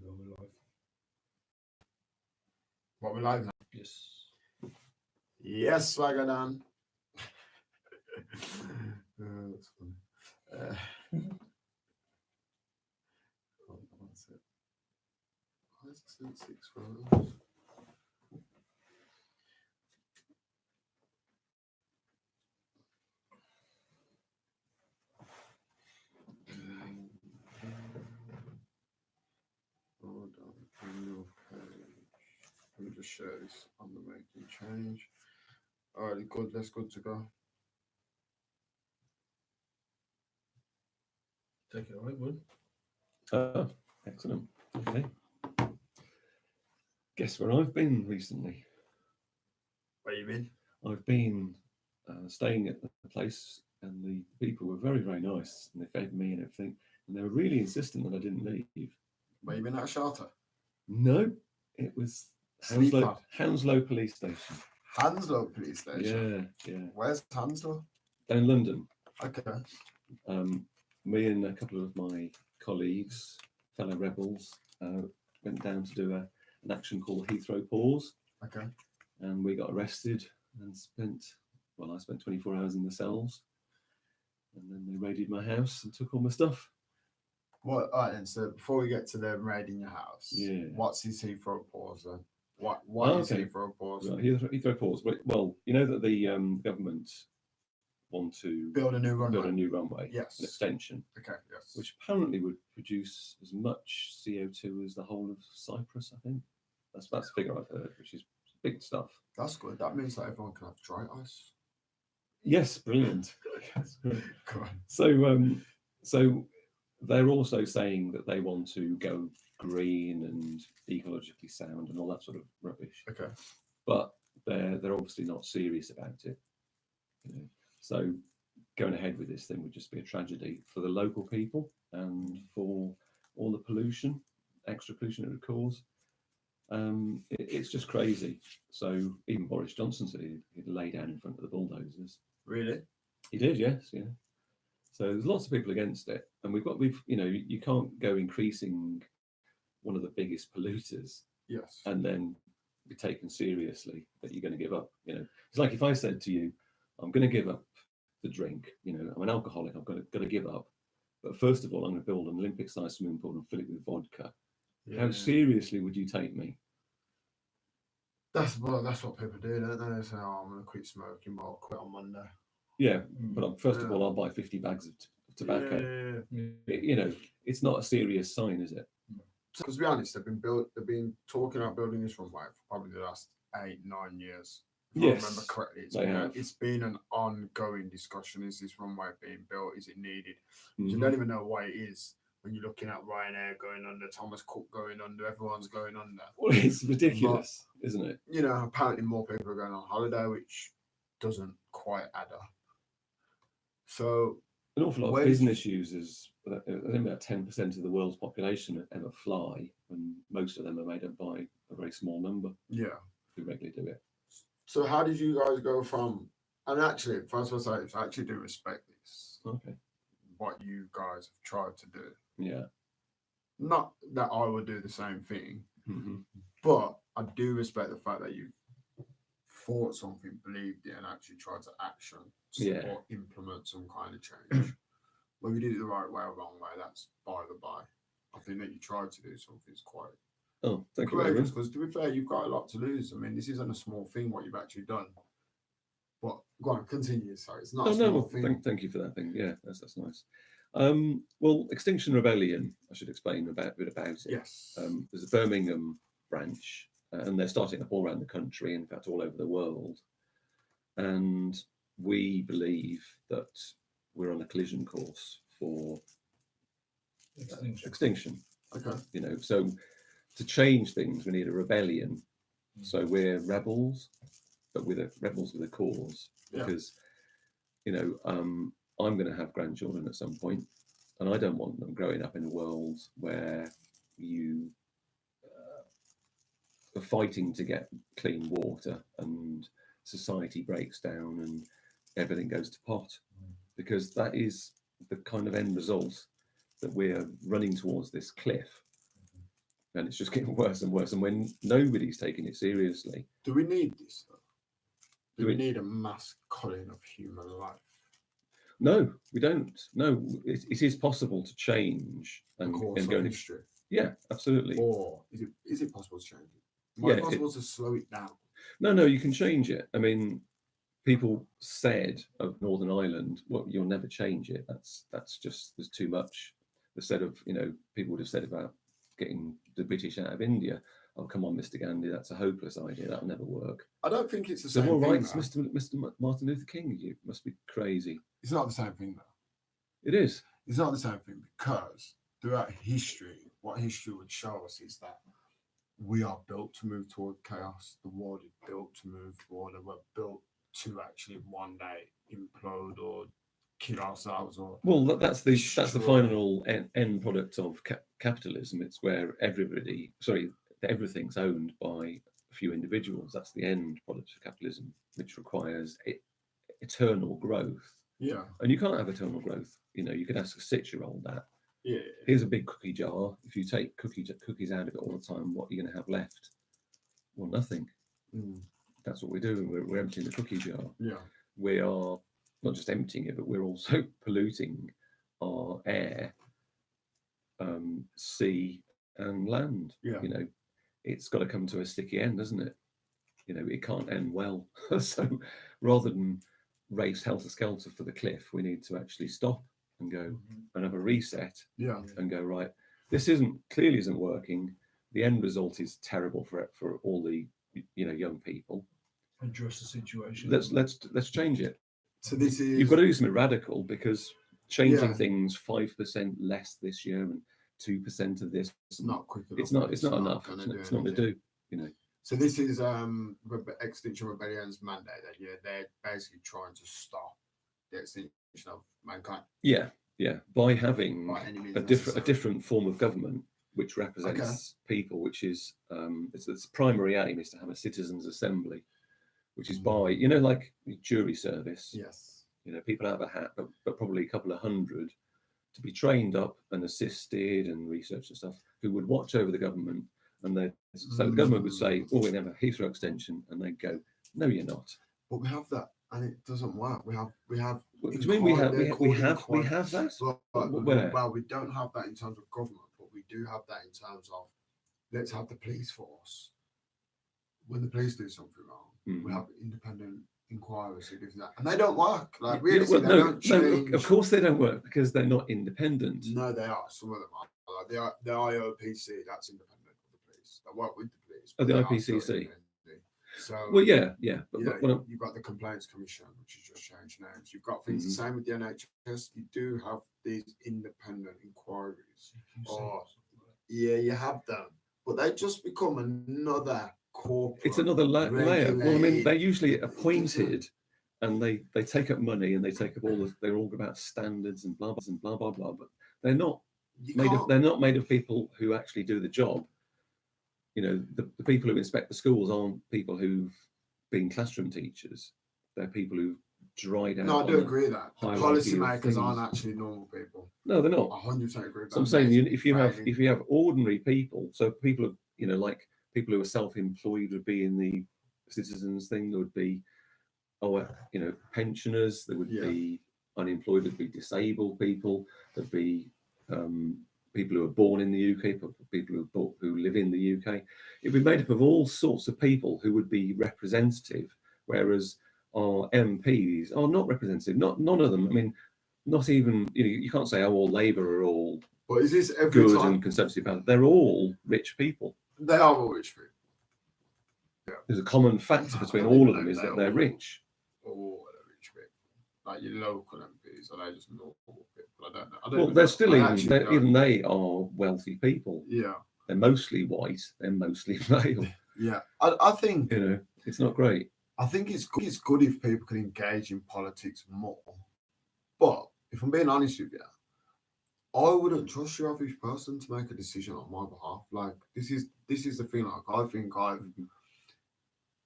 go live. What, we're live now? Yes. Yes, Swagger Dan. That's funny. Hold on, that's it. Why is it 6 photos? Hold on, new page. Let me just share this on the making change. Alright, good, that's good to go. Take it away, bud. Oh, excellent. Okay. Guess where I've been recently? Where you been? I've been staying at the place, and the people were very, very nice, and they fed me and everything, and they were really insistent that I didn't leave. Where you been at a shelter? No, it was Sleep Hounslow, pad. Hounslow Police Station. Hounslow Police Station. Yeah. Where's Hounslow? Down in London. Okay. Me and a couple of my colleagues, fellow rebels, went down to do an action called Heathrow Pause. Okay. And we got arrested and I spent 24 hours in the cells, and then they raided my house and took all my stuff. Well, all right, then. So before we get to the raid in your house, Yeah. what's his Heathrow Pause then? What is Okay. Heathrow Pause? Right, Heathrow Pause. Well, you know that the government want to Build a new runway. Yes, an extension. Okay. Yes. Which apparently would produce as much CO2 as the whole of Cyprus. I think that's the figure I've heard, which is big stuff. That's good. That means that everyone can have dry ice. Yes, brilliant. Go on. So they're also saying that they want to go green and ecologically sound and all that sort of rubbish. Okay. But they're obviously not serious about it. You know? So going ahead with this thing would just be a tragedy for the local people and for all the pollution, extra pollution it would cause. It's just crazy. So even Boris Johnson said he'd lay down in front of the bulldozers. Really? He did, yes, yeah. So there's lots of people against it, and you can't go increasing one of the biggest polluters, yes, and then be taken seriously that you're going to give up. It's like if I said to you, I'm going to give up the drink. I'm an alcoholic. I've got to give up. But first of all, I'm going to build an Olympic-sized swimming pool and fill it with vodka. Yeah. How seriously would you take me? That's what people do, don't they? They say, "Oh, I'm going to quit smoking, but I'll quit on Monday." Yeah, but first of all, I'll buy 50 bags of tobacco. Yeah. It's not a serious sign, is it? Because to be honest, they've been talking about building this runway for probably the last 8-9 years. If I remember correctly, it's been an ongoing discussion. Is this runway being built? Is it needed? Mm-hmm. You don't even know why it is. When you're looking at Ryanair going under, Thomas Cook going under, everyone's going under. Well, it's ridiculous, isn't it? Apparently more people are going on holiday, which doesn't quite add up. So an awful lot of business users, I think about 10% of the world's population ever fly, and most of them are made up by a very small number. Yeah, who regularly do it. So how did you guys go from? And actually, first of all, I actually do respect this. Okay. What you guys have tried to do. Yeah. Not that I would do the same thing, mm-hmm. but I do respect the fact that you thought something, believed it, and actually tried to action or implement some kind of change. Whether you did it the right way or wrong way, that's by the by. I think that you tried to do something is quite. Oh, thank you very much. Because to be fair, you've got a lot to lose. I mean, this isn't a small thing what you've actually done. But go on, continue. Sorry, it's not a small thing. Thank you for that thing. Yeah, that's nice. Well, Extinction Rebellion, I should explain a bit about it. Yes. There's a Birmingham branch, and they're starting up all around the country, in fact, all over the world. And we believe that we're on a collision course for extinction. Okay. So to change things, we need a rebellion. So we're rebels, but rebels with a cause. Because, I'm going to have grandchildren at some point, and I don't want them growing up in a world where you are fighting to get clean water and society breaks down and everything goes to pot, because that is the kind of end result that we're running towards this cliff. and it's just getting worse and worse. And when nobody's taking it seriously, do we need this though? Do we need a mass culling of human life? No, we don't. No, it is possible to change and go in history. Yeah, absolutely. Or is it possible to change it? Is it possible to slow it down? No, you can change it. I mean, people said of Northern Ireland, well, you'll never change it. That's just, there's too much. Instead of, people would have said about getting the British out of India, oh, come on, Mr. Gandhi, that's a hopeless idea. That'll never work. I don't think it's the same thing. Rights, Mr. Martin Luther King, you must be crazy. It's not the same thing, though. It is. It's not the same thing because throughout history, what history would show us is that we are built to move toward chaos. The world is built to move forward, and we're built to actually one day implode or kill ourselves. Or that's the final end product of capitalism. It's where everything's owned by a few individuals. That's the end product of capitalism, which requires eternal growth. Yeah, and you can't have eternal growth. You could ask a 6-year-old that. Yeah. Here's a big cookie jar. If you take cookies out of it all the time, what are you going to have left? Well, nothing. That's what we're doing. We're emptying the cookie jar. Yeah. We are not just emptying it, but we're also polluting our air, sea, and land. Yeah. It's got to come to a sticky end, doesn't it? It can't end well. So rather than race helter-skelter for the cliff, we need to actually stop and go and have a reset. Yeah. And go, right, this clearly isn't working. The end result is terrible for all the young people. Address the situation. Let's change it. So you've got to do something radical, because changing things 5% less this year and 2% of this, it's not quick enough. It's not enough. It's not going to do. So this is Extinction Rebellion's mandate. That they're basically trying to stop the extinction of mankind. Yeah, by having a different form of government which represents people, which is its primary aim is to have a citizens' assembly, which is by like jury service. Yes. People out of a hat, but probably a couple of hundred to be trained up and assisted and research and stuff, who would watch over the government. And so the government would say, "Oh, we have a Heathrow extension," and they'd go, "No, you're not." But we have that, and it doesn't work. We have. What do you mean we have that? Well, we don't have that in terms of government, but we do have that in terms of, let's have the police force. When the police do something wrong, we have independent inquiries who do that, and they don't work. Like really, they don't change. No, of course they don't work, because they're not independent. No, they are. Some of them are. Like the IOPC, that's independent. That work with the police. Oh, the IPCC. So but you've got the Complaints Commission, which has just changed names. You've got things the same with the NHS. You do have these independent inquiries. You have them, but they just become another corporate. It's another layer. Well, I mean, they're usually appointed, and they take up money, and they take up they're all about standards and blah blah blah. But they're not made of people who actually do the job. The people who inspect the schools aren't people who've been classroom teachers. They're people who've dried out. No, I do agree with that. The policymakers aren't actually normal people. No, they're not. 100% agree with that. So I'm saying, if you have ordinary people, so people like people who are self-employed would be in the citizens thing. There would be, pensioners. There would be unemployed. There'd be disabled people. There'd be people who are born in the UK, people who live in the UK. It'd be made up of all sorts of people who would be representative, whereas our MPs are not representative. None of them. I mean, not even, you can't say, all Labour are all good and Conservative. They're all rich people. They are all rich people. Yeah. There's a common factor between all of them is that they're rich. All rich people. Like your local MPs, are they just normal people? I don't know. Well, they're still even they are wealthy people. Yeah. They're mostly white. They're mostly male. Yeah. I think it's not great. I think it's good if people can engage in politics more. But if I'm being honest with you, I wouldn't trust your average person to make a decision on my behalf. Like this is the thing. Like I think I've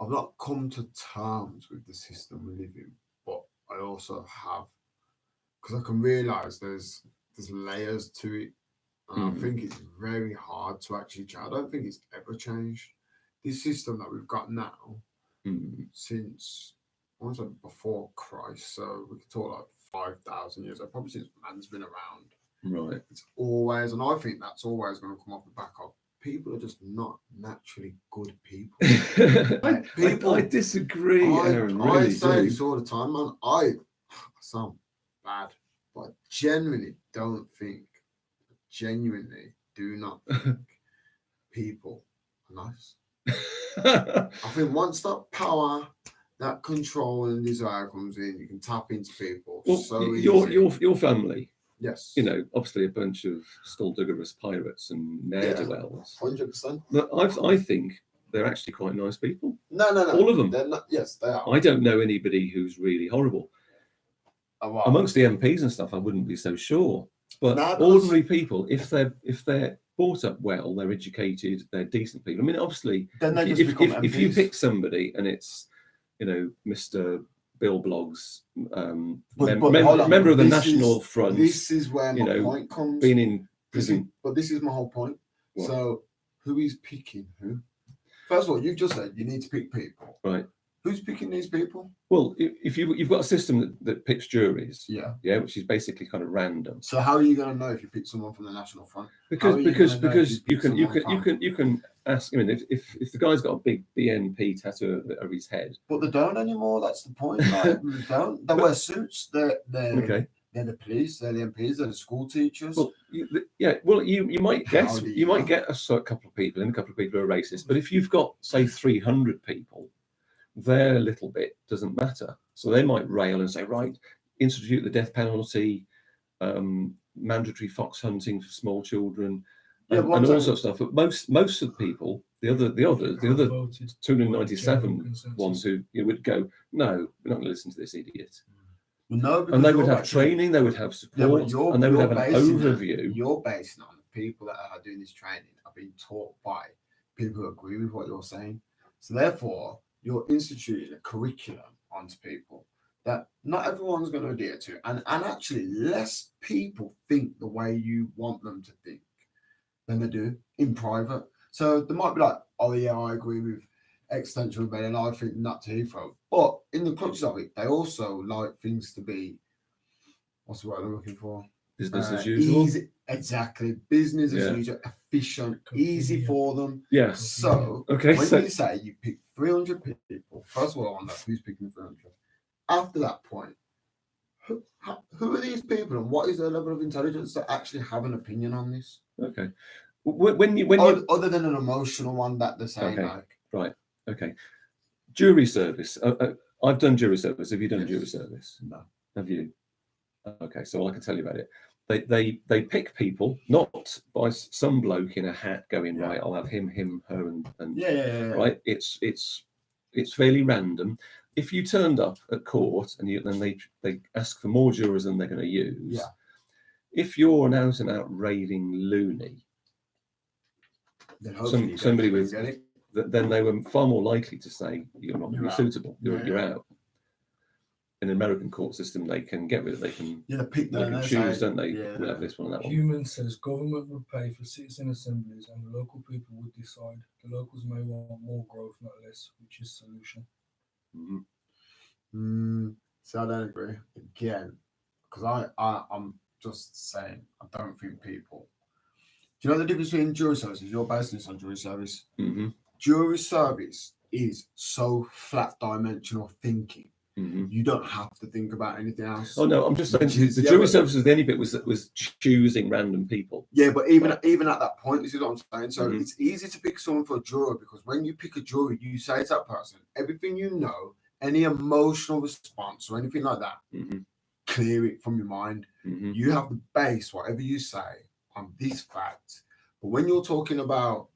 not come to terms with the system we live in, but I also have, because I can realise there's layers to it, And I think it's very hard to actually change. I don't think it's ever changed. This system that we've got now, since before Christ, so we could talk like 5,000 years, probably since man's been around. Right. It's always, and I think that's always going to come off the back of people are just not naturally good people. I disagree, Aaron. Really I say this all the time, man. I sound bad, but I genuinely do not think people are nice. I think once that power, that control and desire comes in, you can tap into people. Well, so your family, yes, obviously a bunch of skullduggerous pirates and ne'er-do-wells. 100%. But I think they're actually quite nice people. No. All of them. They're not, yes, they are. I don't know anybody who's really horrible. Wow. Amongst the MPs and stuff, I wouldn't be so sure. But No, ordinary people, if they're brought up well, they're educated, they're decent people. I mean, obviously, then they if you pick somebody and it's Mr. Bill Blogs, member of the National Front. This is where my point comes. Being in prison. But this is my whole point. What? So, who is picking who? First of all, you've just said you need to pick people. Right. Who's picking these people? Well, if you've got a system that picks juries, yeah, which is basically kind of random. So how are you going to know if you pick someone from the National Front? Because you can ask. I mean, if the guy's got a big BNP tattoo over his head, but they don't anymore. That's the point. Like, they don't. They wear suits. They're okay. They're the police. They're the MPs. They're the school teachers. Well, you might guess you might get a couple of people, and a couple of people are racist. But if you've got say 300 people, their little bit doesn't matter. So they might rail and say, right, institute the death penalty, mandatory fox hunting for small children, and all sorts of stuff. But most of the people, the other 297 ones who would go, no, we're not going to listen to this idiot. No, and they would have training, they would have support, and they would have an overview. You're basing on the people that are doing this training are being taught by people who agree with what you're saying. So therefore, you're instituting a curriculum onto people that not everyone's going to adhere to. And actually, less people think the way you want them to think than they do in private. So they might be like, oh, yeah, I agree with Extinction Rebellion. I think not to Heathrow. But in the clutches of it, they also like things to be, what's the word I'm looking for? Business as usual. Easy, exactly. Business as usual, efficient, easy for them. Yes. So when you say you pick 300 people, first of all, I wonder who's picking 300. After that point, who are these people and what is their level of intelligence to actually have an opinion on this? Okay. When you other than an emotional one that they're saying, right. Okay. Jury service. I've done jury service. Have you done jury service? No. Have you? Okay, so I can tell you about it. They pick people, not by some bloke in a hat going, right, I'll have him, her, and right. It's fairly random. If you turned up at court and they ask for more jurors than they're going to use, if you're an out and out raving loony, somebody with then they were far more likely to say you're not going to be suitable. You're out. In an American court system, they can get rid of it. They can choose, don't they? We'll have this one and that one. Human says government would pay for citizen assemblies and the local people would decide. The locals may want more growth, not less, which is solution. So I don't agree again, because I'm just saying I don't think people. Do you know the difference between jury services? You're basing this on jury service. Jury service is so flat dimensional thinking. You don't have to think about anything else. Oh no, I'm just saying the jury services. The only bit was choosing random people. Yeah, but even at that point, this is what I'm saying. So it's easy to pick someone for a juror because when you pick a jury, you say to that person everything you know, any emotional response or anything like that, clear it from your mind. You have to base whatever you say on this fact. But when you're talking about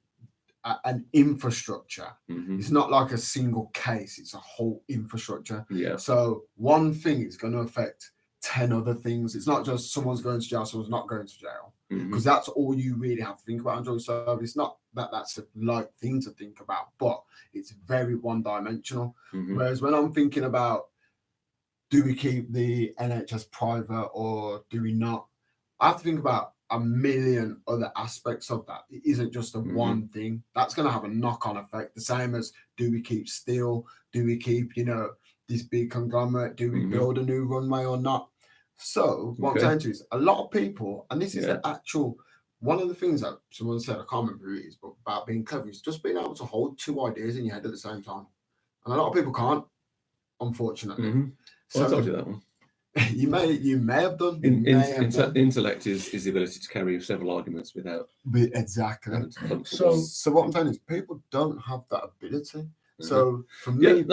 an infrastructure, it's not like a single case, it's a whole infrastructure. So one thing is going to affect 10 other things. It's not just someone's going to jail, someone's not going to jail, because that's all you really have to think about on jury service. Not that that's a light thing to think about, but it's very one-dimensional. Whereas when I'm thinking about, do we keep the NHS private or do we not, I have to think about a million other aspects of that. It isn't just a one thing. That's going to have a knock-on effect. The same as, do we keep steel? Do we keep, this big conglomerate? Do we build a new runway or not? So what I'm saying to you is, a lot of people, and this is the actual, one of the things that someone said, I can't remember who it is, but about being clever is just being able to hold two ideas in your head at the same time. And a lot of people can't, unfortunately. So I told you that one. You may have done. Intellect is the ability to carry several arguments without. Exactly. So what I'm saying is, people don't have that ability. So for me,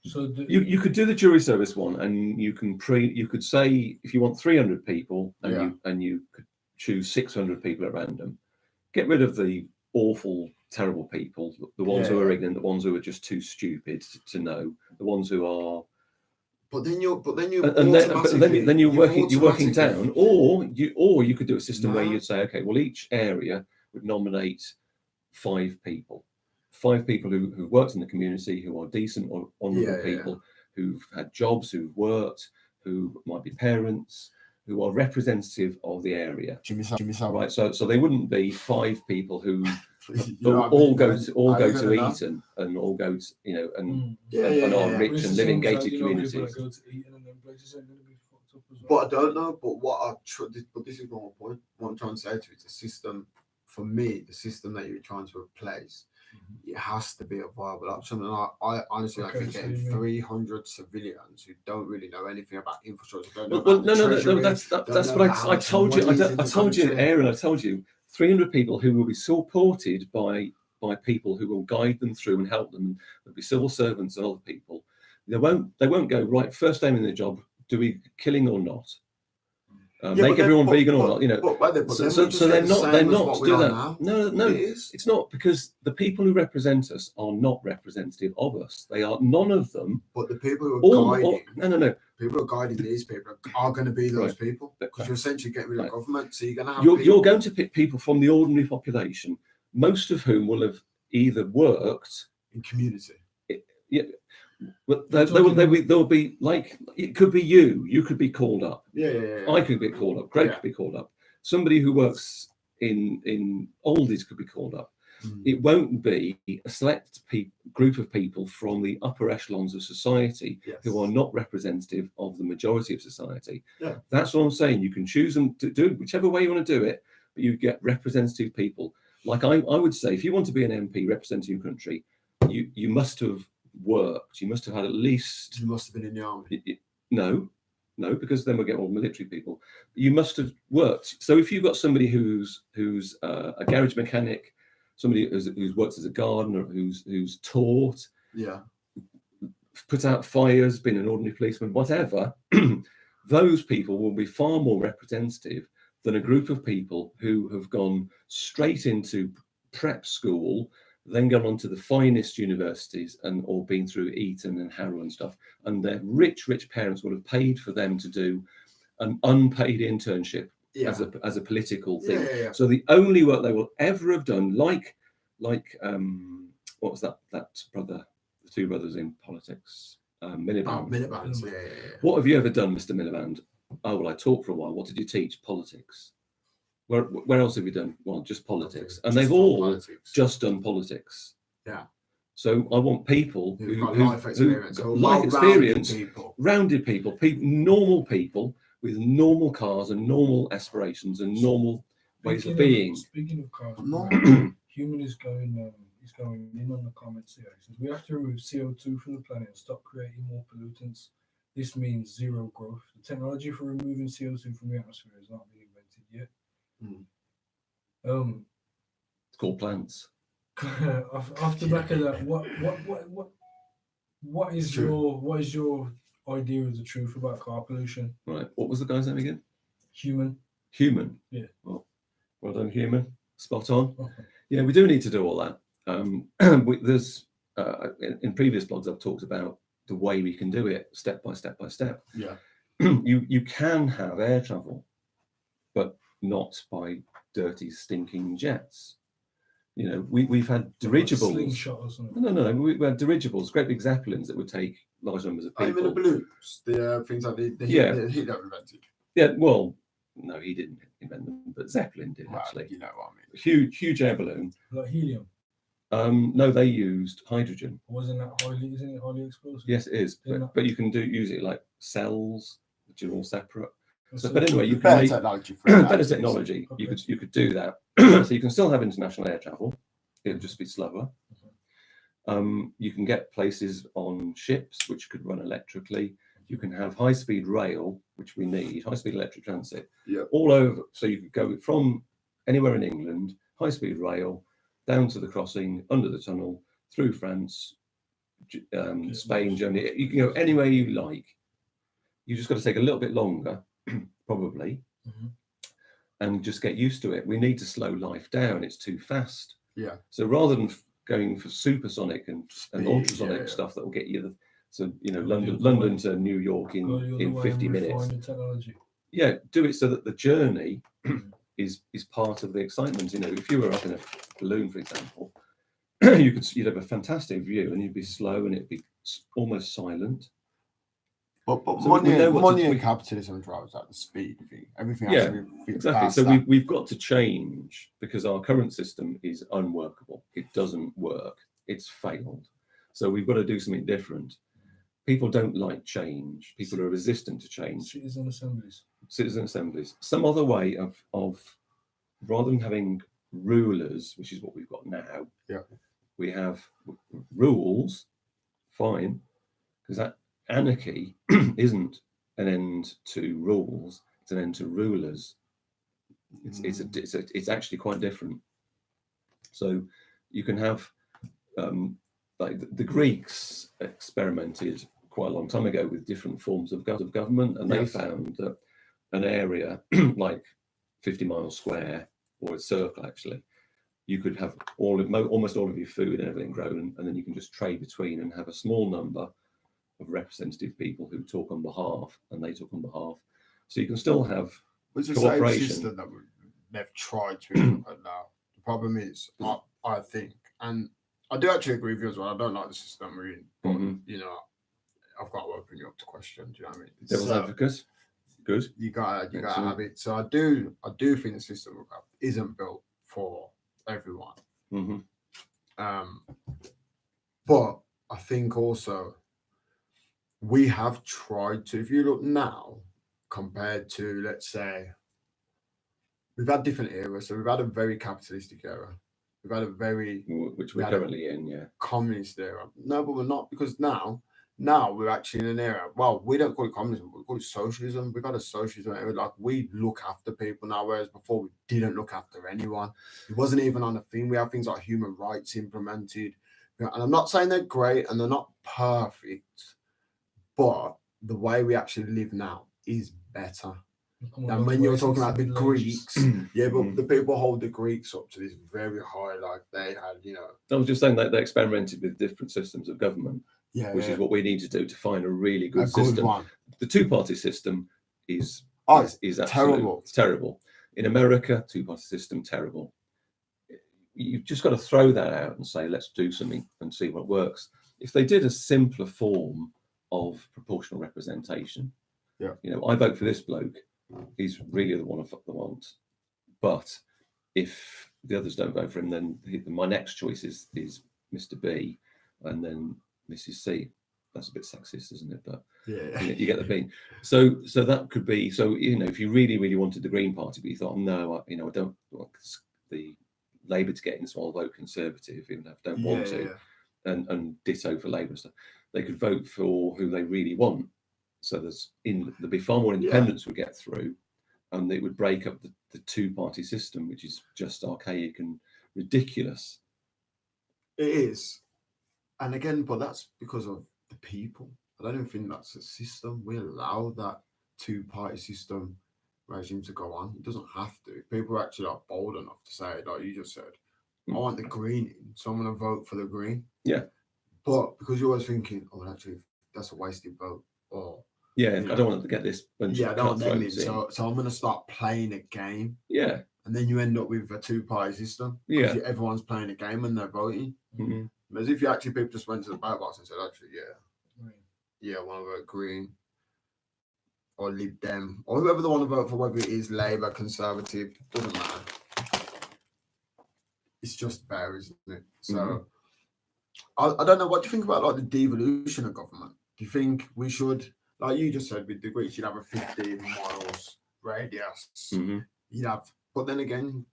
So you could do the jury service one, and you could say, if you want 300 people, and you could choose 600 people at random, get rid of the awful, terrible people, the ones who are ignorant, the ones who are just too stupid to know, the ones who are. But then you're working down, or you could do a system where you'd say, okay, well, each area would nominate 5 people who've worked in the community, who are decent or honourable people, who've had jobs, who've worked, who might be parents, who are representative of the area. Right, so they wouldn't be 5 people who all go to Eton and all go to and are rich and live in gated communities. But I don't know. But this is my point. What I'm trying to say to you, it's a system. For me, the system that you're trying to replace, it has to be a viable option. And I honestly, I think getting 300 civilians who don't really know anything about infrastructure. No. That's what I told you. I told you, Aaron. I told you 300 people who will be supported by people who will guide them through and help them. There'll be civil servants and other people. They won't go right first day in the job. Do we killing or not? Make everyone vegan or not? So they're not to do that. No, it's not, because the people who represent us are not representative of us. They are none of them. But the people who are guiding, no. People who are guiding these people are going to be those people, because you're essentially getting rid of government. So you're going to have you're going to pick people from the ordinary population, most of whom will have either worked in community. Well, they'll be like, it could be you could be called up. I could be called up. Greg could be called up. Somebody who works in Oldies could be called up. It won't be a select group of people from the upper echelons of society who are not representative of the majority of society. That's what I'm saying. You can choose them to do whichever way you want to do it, but you get representative people. Like I would say, if you want to be an MP representing your country, you must have worked. You must have had at least. You must have been in the army. No, because then we'll get all military people. You must have worked. So if you've got somebody who's a garage mechanic, somebody who's worked as a gardener, who's taught, put out fires, been an ordinary policeman, whatever, those people will be far more representative than a group of people who have gone straight into prep school, then gone on to the finest universities or been through Eton and Harrow and stuff, and their rich parents would have paid for them to do an unpaid internship as a political thing. So the only work they will ever have done, like what was that brother, the 2 brothers in politics, Miliband. Miliband. What have you ever done, Mr. Miliband? Oh, well, I taught for a while. What did you teach? Politics. Where else have you done? Well, just politics. And they've all just done politics. So I want people who've got life experience, rounded people, normal people with normal cars and normal aspirations and normal ways of being. Speaking of cars, Human is going in on the comments here. He says, we have to remove CO2 from the planet and stop creating more pollutants. This means zero growth. The technology for removing CO2 from the atmosphere has not been invented yet. It's called plants. Off the back of that, what is your idea of the truth about car pollution? Right. What was the guy's name again? Human. Yeah. Well done, Human. Spot on. Yeah, we do need to do all that. There's in previous blogs I've talked about the way we can do it step by step by step. Yeah. You can have air travel, but not by dirty, stinking jets. You know, we've had dirigibles. No. We had dirigibles, great big zeppelins that would take large numbers of people. Even the balloons, the things like the heat that invented. Yeah, well, no, he didn't invent them, but Zeppelin did Well, actually. you know what I mean. Huge air balloon. Like helium. No, they used hydrogen. Isn't it highly explosive? Yes, it is. Isn't But you can use it like cells, which are all separate. So, But anyway, you can Better make technology for that. better technology. Okay. You could do that. So you can still have international air travel. It'll just be slower. You can get places on ships which could run electrically. You can have high-speed rail, which we need, high-speed electric transit, all over. So you could go from anywhere in England, high-speed rail, down to the crossing, under the tunnel, through France, Spain, Germany. You can go anywhere you like. You just got to take a little bit longer, probably, and just get used to it. We need to slow life down. It's too fast. Yeah. So rather than going for supersonic and ultrasonic stuff that will get you London to New York in 50 minutes. Yeah, do it so that the journey is part of the excitement. If you were up in a balloon, for example, you'd have a fantastic view and you'd be slow and it'd be almost silent. But So money and capitalism drives out the speed thing. Everything has to be exactly. faster. So we've got to change because our current system is unworkable. It doesn't work. It's failed. So we've got to do something different. People don't like change. People are resistant to change. Citizen assemblies. Some other way of rather than having rulers, which is what we've got now. Yeah. We have rules. Fine, because that anarchy isn't an end to rules; it's an end to rulers. It's actually quite different. So you can have like the Greeks experimented quite a long time ago with different forms of government, and they found that an area like 50 miles square or a circle actually, you could have almost all of your food and everything grown, and then you can just trade between and have a small number of representative people who talk on behalf, and they talk on behalf. So you can still have cooperation. It's the same system that they've tried to implement now. The problem is, I think, and I do actually agree with you as well. I don't like the system we're in, but I've got to open you up to question. Do you know what I mean? Devil's advocate. Good. You gotta have it. So I do think the system isn't built for everyone. But I think also we have tried to. If you look now compared to, let's say, we've had different eras. So we've had a very capitalistic era. We've had a very which we're currently in, communist era. No, but we're not, because now we're actually in an era. Well, we don't call it communism, we call it socialism. We've got a socialism era. Like, we look after people now, whereas before we didn't look after anyone. It wasn't even on a thing. We have things like human rights implemented. And I'm not saying they're great and they're not perfect, but the way we actually live now is better. And when you're talking about the Greeks, but the people hold the Greeks up to this very high, like they had, I was just saying that they experimented with different systems of government, which is what we need to do to find a really good system. The two-party system is terrible. It's terrible. In America, two-party system, terrible. You've just got to throw that out and say, let's do something and see what works. If they did a simpler form of proportional representation, I vote for this bloke. He's really the one I want. But if the others don't vote for him, then my next choice is Mr. B and then Mrs. C. That's a bit sexist, isn't it? But you get the thing. So that could be. So if you really, really wanted the Green Party, but you thought, no, I don't want the Labour to get in, so I'll vote Conservative, even if I don't want to, and ditto for Labour stuff. They could vote for who they really want. So there'd be far more independence would get through, and it would break up the two-party system, which is just archaic and ridiculous. It is, and again, but that's because of the people. I don't even think that's a system. We allow that two-party system regime to go on. It doesn't have to. If people actually are bold enough to say, like you just said, I want the Green in, so I'm going to vote for the Green. Yeah. But because you're always thinking, actually, that's a wasted vote, or I don't want to get this bunch of cutthroats in. So I'm going to start playing a game. Yeah. And then you end up with a two-party system. Because everyone's playing a game and they're voting. As if people just went to the ballot box and said, actually, I want to vote Green. or Lib Dem or whoever they want to vote for, whether it is Labour, Conservative, doesn't matter. It's just better, isn't it? So I don't know. What do you think about like the devolution of government? Do you think we should, like you just said, with the Greeks, you'd have a 15 miles radius. You'd have, but then again,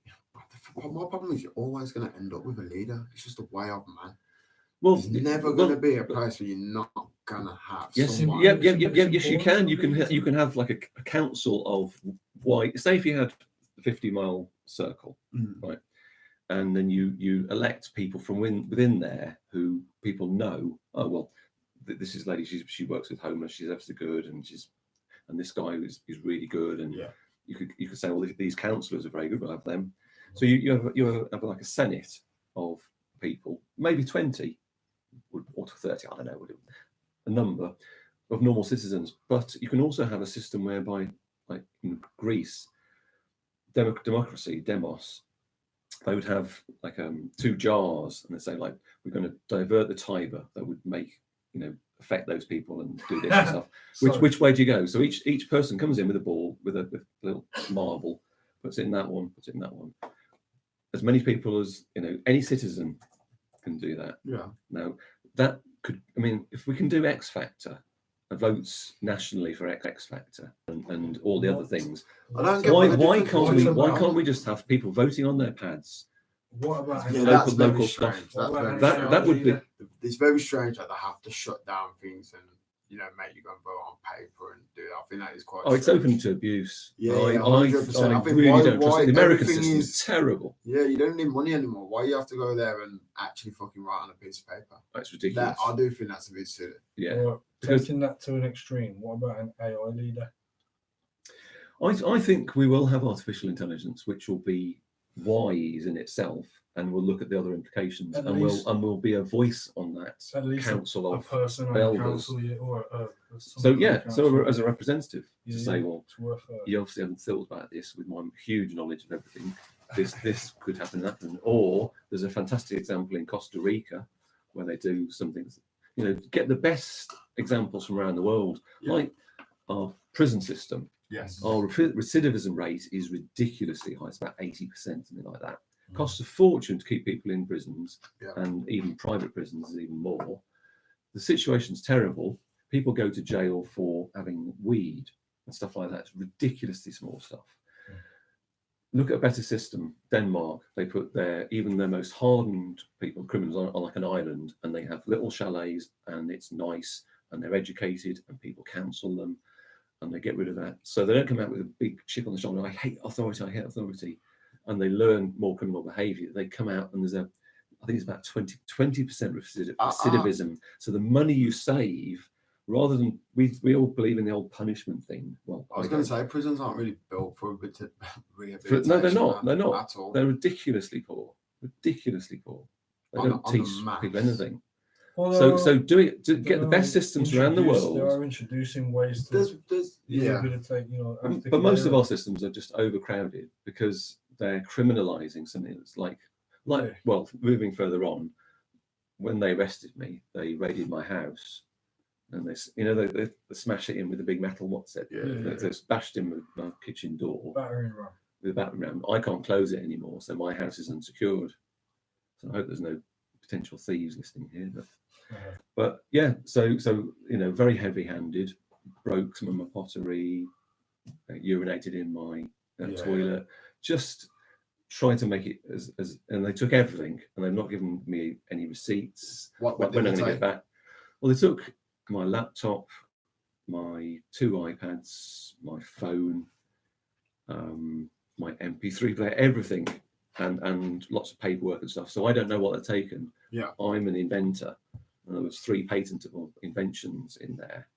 my problem is you're always going to end up with a leader. It's just a way of man. Well, there's never going to be a place where you're not going to have. Yes, someone. yes, you can. You can have like a council of white. Say if you had a 50-mile circle, right, and then you elect people from within there who people know. Oh well, this is lady. She works with homeless. She's absolutely good, and this guy is really good. And you could say, well, these councillors are very good. We'll have them. So you have like a senate of people, maybe 20 or 30. I don't know, a number of normal citizens. But you can also have a system whereby, like in Greece, democracy, demos, they would have like 2 jars, and they say like, we're going to divert the Tiber that would make, affect those people and do this and stuff. Which way do you go? So each person comes in with a ball, with a little marble, puts it in that one, puts it in that one. As many people as any citizen can do that. Yeah. Now that could, if we can do X Factor, votes nationally for X Factor and all the other things. I don't get why can't we just have people voting on their pads? What about local stuff? That would be. It's very strange that they have to shut down things and make you go and vote on paper and do that. I think that is quite. Oh, it's open to abuse. Yeah, I 100%. I think really don't trust it. The American system is terrible. Yeah, you don't need money anymore. Why you have to go there and actually fucking write on a piece of paper? That's ridiculous. I do think that's a bit silly. Yeah. Well, taking that to an extreme, what about an AI leader? I think we will have artificial intelligence, which will be wise in itself, and we'll look at the other implications, and we'll be a voice on that council of elders. So as a representative to say, well, you obviously haven't thought about this with my huge knowledge of everything. This could happen, or there's a fantastic example in Costa Rica where they do something. Get the best examples from around the world, like our prison system. Yes. Our recidivism rate is ridiculously high. It's about 80%, something like that. Costs a fortune to keep people in prisons, and even private prisons is even more. The situation's terrible. People go to jail for having weed and stuff like that. It's ridiculously small stuff. Look at a better system. Denmark, they put even their most hardened people, criminals, on like an island, and they have little chalets, and it's nice, and they're educated, and people counsel them, and they get rid of that. So they don't come out with a big chip on the shoulder. I hate authority. And they learn more criminal behaviour. They come out and I think it's about 20% recidivism. So the money you save, rather than we all believe in the old punishment thing. Well, I was going to say prisons aren't really built for rehabilitation. No, they're not. They're not at all. They're ridiculously poor. They don't teach people anything. Although, so do it to get the best systems around the world. They are introducing ways to rehabilitate. But most of our systems are just overcrowded because they're criminalizing something that's well, moving further on. When they arrested me, they raided my house, and they smash it in with a big metal they bashed in with my kitchen door with a battering ram. I can't close it anymore, so my house is unsecured. So I hope there's no potential thieves listening here, but yeah, so very heavy-handed, broke some of my pottery, urinated in my toilet, just trying to make it as and they took everything, and they've not given me any receipts. When I'm going to get back? Well, they took my laptop, my 2 iPads, my phone, my MP3 player, everything, and lots of paperwork and stuff. So I don't know what they've taken. Yeah, I'm an inventor, and there was 3 patentable inventions in there.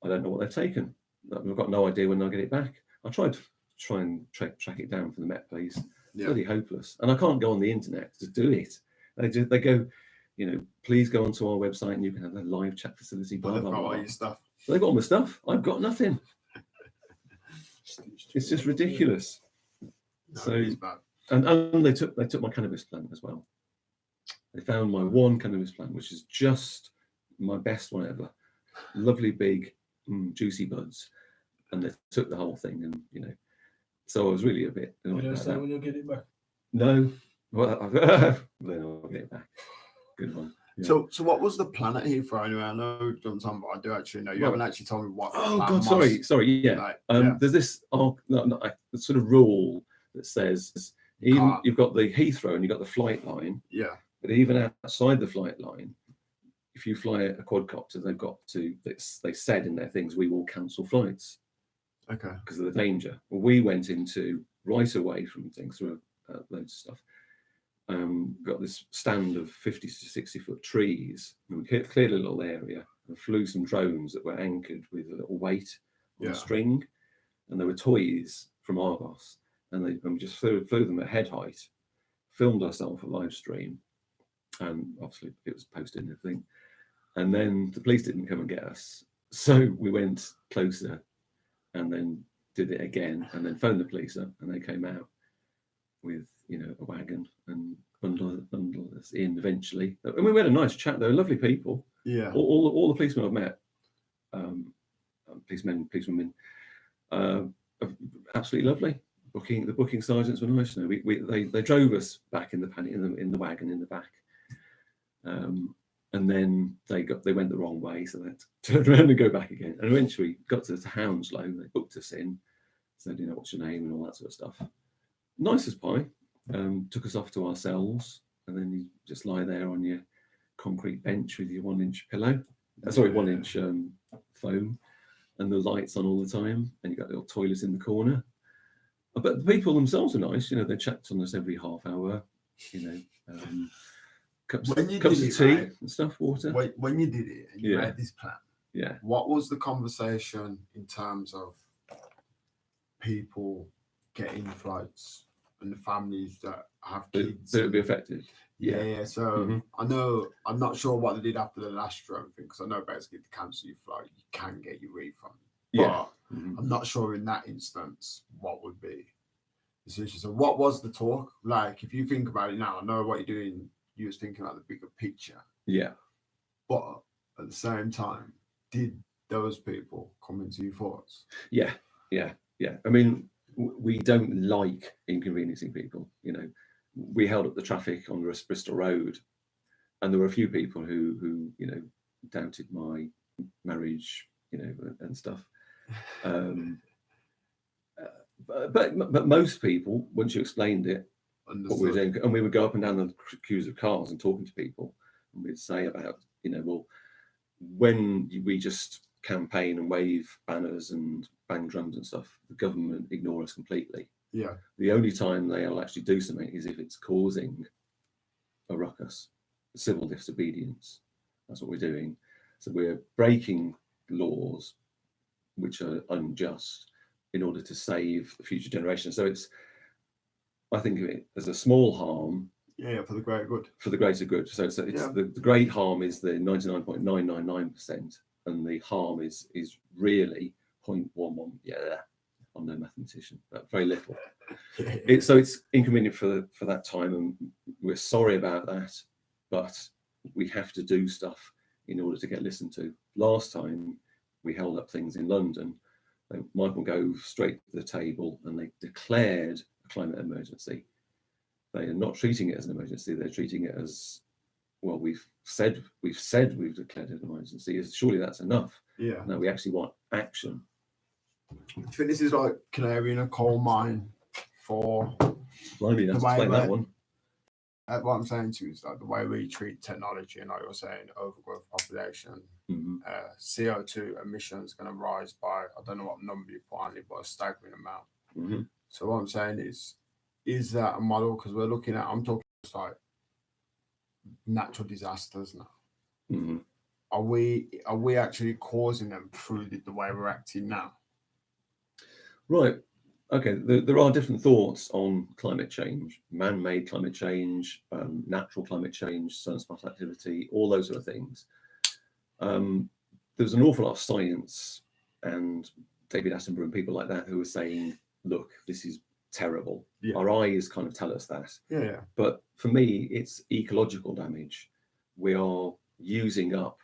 I don't know what they've taken. I've got no idea when I'll get it back. I tried to track it down from the Met Police. Really hopeless, and I can't go on the internet to do it. They go, please go onto our website and you can have a live chat facility. But they've got all your stuff. They've got all my stuff. I've got nothing. It's just ridiculous. And they took my cannabis plant as well. They found my one cannabis plant, which is just my best one ever. Lovely big juicy buds, and they took the whole thing, and so I was really a bit You annoyed don't about say that. when you'll get it back. No, well, then I'll get it back. Good one. Yeah. So what was the plan at Heathrow anyway? I know you've done some, but I do actually know. You haven't actually told me what. Oh plan God, was. sorry. Yeah. Like, There's this sort of rule that says even you've got the Heathrow and you've got the flight line. Yeah. But even outside the flight line, if you fly a quadcopter, they've got to. They said in their things, we will cancel flights. Okay. Because of the danger. Well, we went into right away from things through loads of stuff. Got this stand of 50 to 60 foot trees, and we cleared a little area and flew some drones that were anchored with a little weight on a string, and there were toys from Argos, and we just flew them at head height, filmed ourselves a live stream, and obviously it was posted and everything. And then the police didn't come and get us, so we went closer, and then did it again, and then phoned the police up, and they came out with a wagon and bundled us in eventually. And we had a nice chat. They were lovely people. Yeah. All the policemen I've met, policemen, policewomen, absolutely lovely. The booking sergeants were nice. They drove us back in the wagon in the back, and then they went the wrong way, so they turned around and go back again. And eventually got to Hounslow. They booked us in, said, what's your name and all that sort of stuff. Nice as pie. Took us off to our cells, and then you just lie there on your concrete bench with your 1-inch pillow. 1-inch foam, and the lights on all the time, and you got little toilets in the corner. But the people themselves are nice. They checked on us every half hour. Cups of tea and stuff, water. When you did it and you made this plan, what was the conversation in terms of people getting flights and the families that have kids? That it would be affected. Yeah. So I know, I'm not sure what they did after the last drone thing, because I know basically to cancel your flight, you can get your refund. Yeah. But I'm not sure in that instance what would be the solution. So what was the talk? Like, if you think about it now, I know what you're doing, you was thinking about the bigger picture. Yeah. But at the same time, did those people come into your thoughts? Yeah. I mean, we don't like inconveniencing people. We held up the traffic on Bristol Road, and there were a few people who doubted my marriage, and stuff. But most people, once you explained it, what we were doing, and we would go up and down the queues of cars and talking to people, and we'd say about, well, when we just campaign and wave banners and bang drums and stuff, the government ignore us completely. Yeah. The only time they'll actually do something is if it's causing a ruckus, civil disobedience. That's what we're doing. So we're breaking laws which are unjust in order to save the future generation. So I think of it as a small harm. Yeah, for the greater good. For the greater good. So it's the great harm is the 99.999%, and the harm is really 0.11. Yeah, I'm no mathematician, but very little. So it's inconvenient for that time, and we're sorry about that, but we have to do stuff in order to get listened to. Last time we held up things in London, Michael Gove straight to the table, and they declared a climate emergency. They are not treating it as an emergency. They're treating it as, well, we've said we've declared an emergency. Surely that's enough. Yeah. No, we actually want action. Do you think this is like canary in a coal mine for Blimey, that's explain that one. What I'm saying to you is like the way we treat technology, and like you're saying, overgrowth population, CO2 emissions going to rise by, I don't know what number you put on it, but a staggering amount. So what I'm saying is that a model? Because I'm talking just like natural disasters now. Are we actually causing them through the way we're acting now? Right. Okay. There are different thoughts on climate change, man-made climate change, natural climate change, sunspot activity, all those sort of things. There's an awful lot of science and David Attenborough and people like that who are saying, look, this is terrible. Yeah. Our eyes kind of tell us that. Yeah. But for me, it's ecological damage. We are using up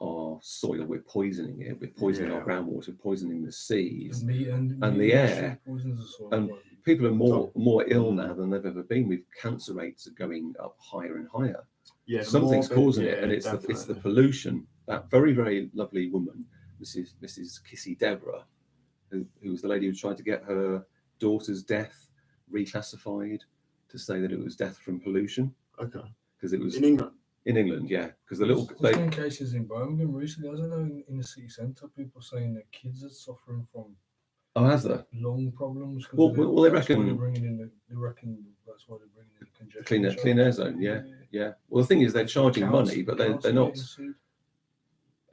our soil, we're poisoning it. We're poisoning our groundwater, poisoning the seas and the air. Poisons the soil. And people are more ill now than they've ever been. With cancer rates are going up higher and higher. Yeah, Something's causing it, and it's definitely. the pollution. That very, very lovely woman, Mrs. Kissy Deborah, who was the lady who tried to get her daughter's death reclassified to say that it was death from pollution. Okay. Because it was in England. In England, yeah. Because there's been cases in Birmingham recently, hasn't there, in the city centre, people saying that kids are suffering from has there? lung problems. Well, they reckon they reckon that's why they're bringing in the congestion. Clean air zone, yeah. Well, the thing is, they're charging money, but they're not.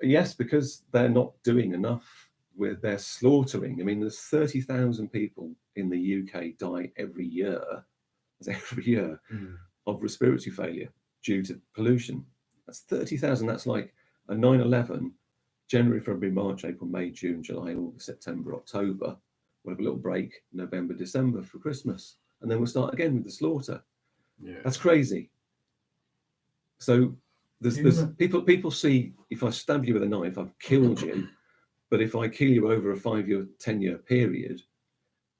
Yes, because they're not doing enough. They're slaughtering. I mean, there's 30,000 people in the UK die every year of respiratory failure due to pollution. That's 30,000. That's like a 9/11, January, February, March, April, May, June, July, August, September, October. We'll have a little break, November, December for Christmas, and then we'll start again with the slaughter. Yeah, that's crazy. So there's people see, if I stab you with a knife, I've killed you, but if I kill you over a 5-year, 10-year period,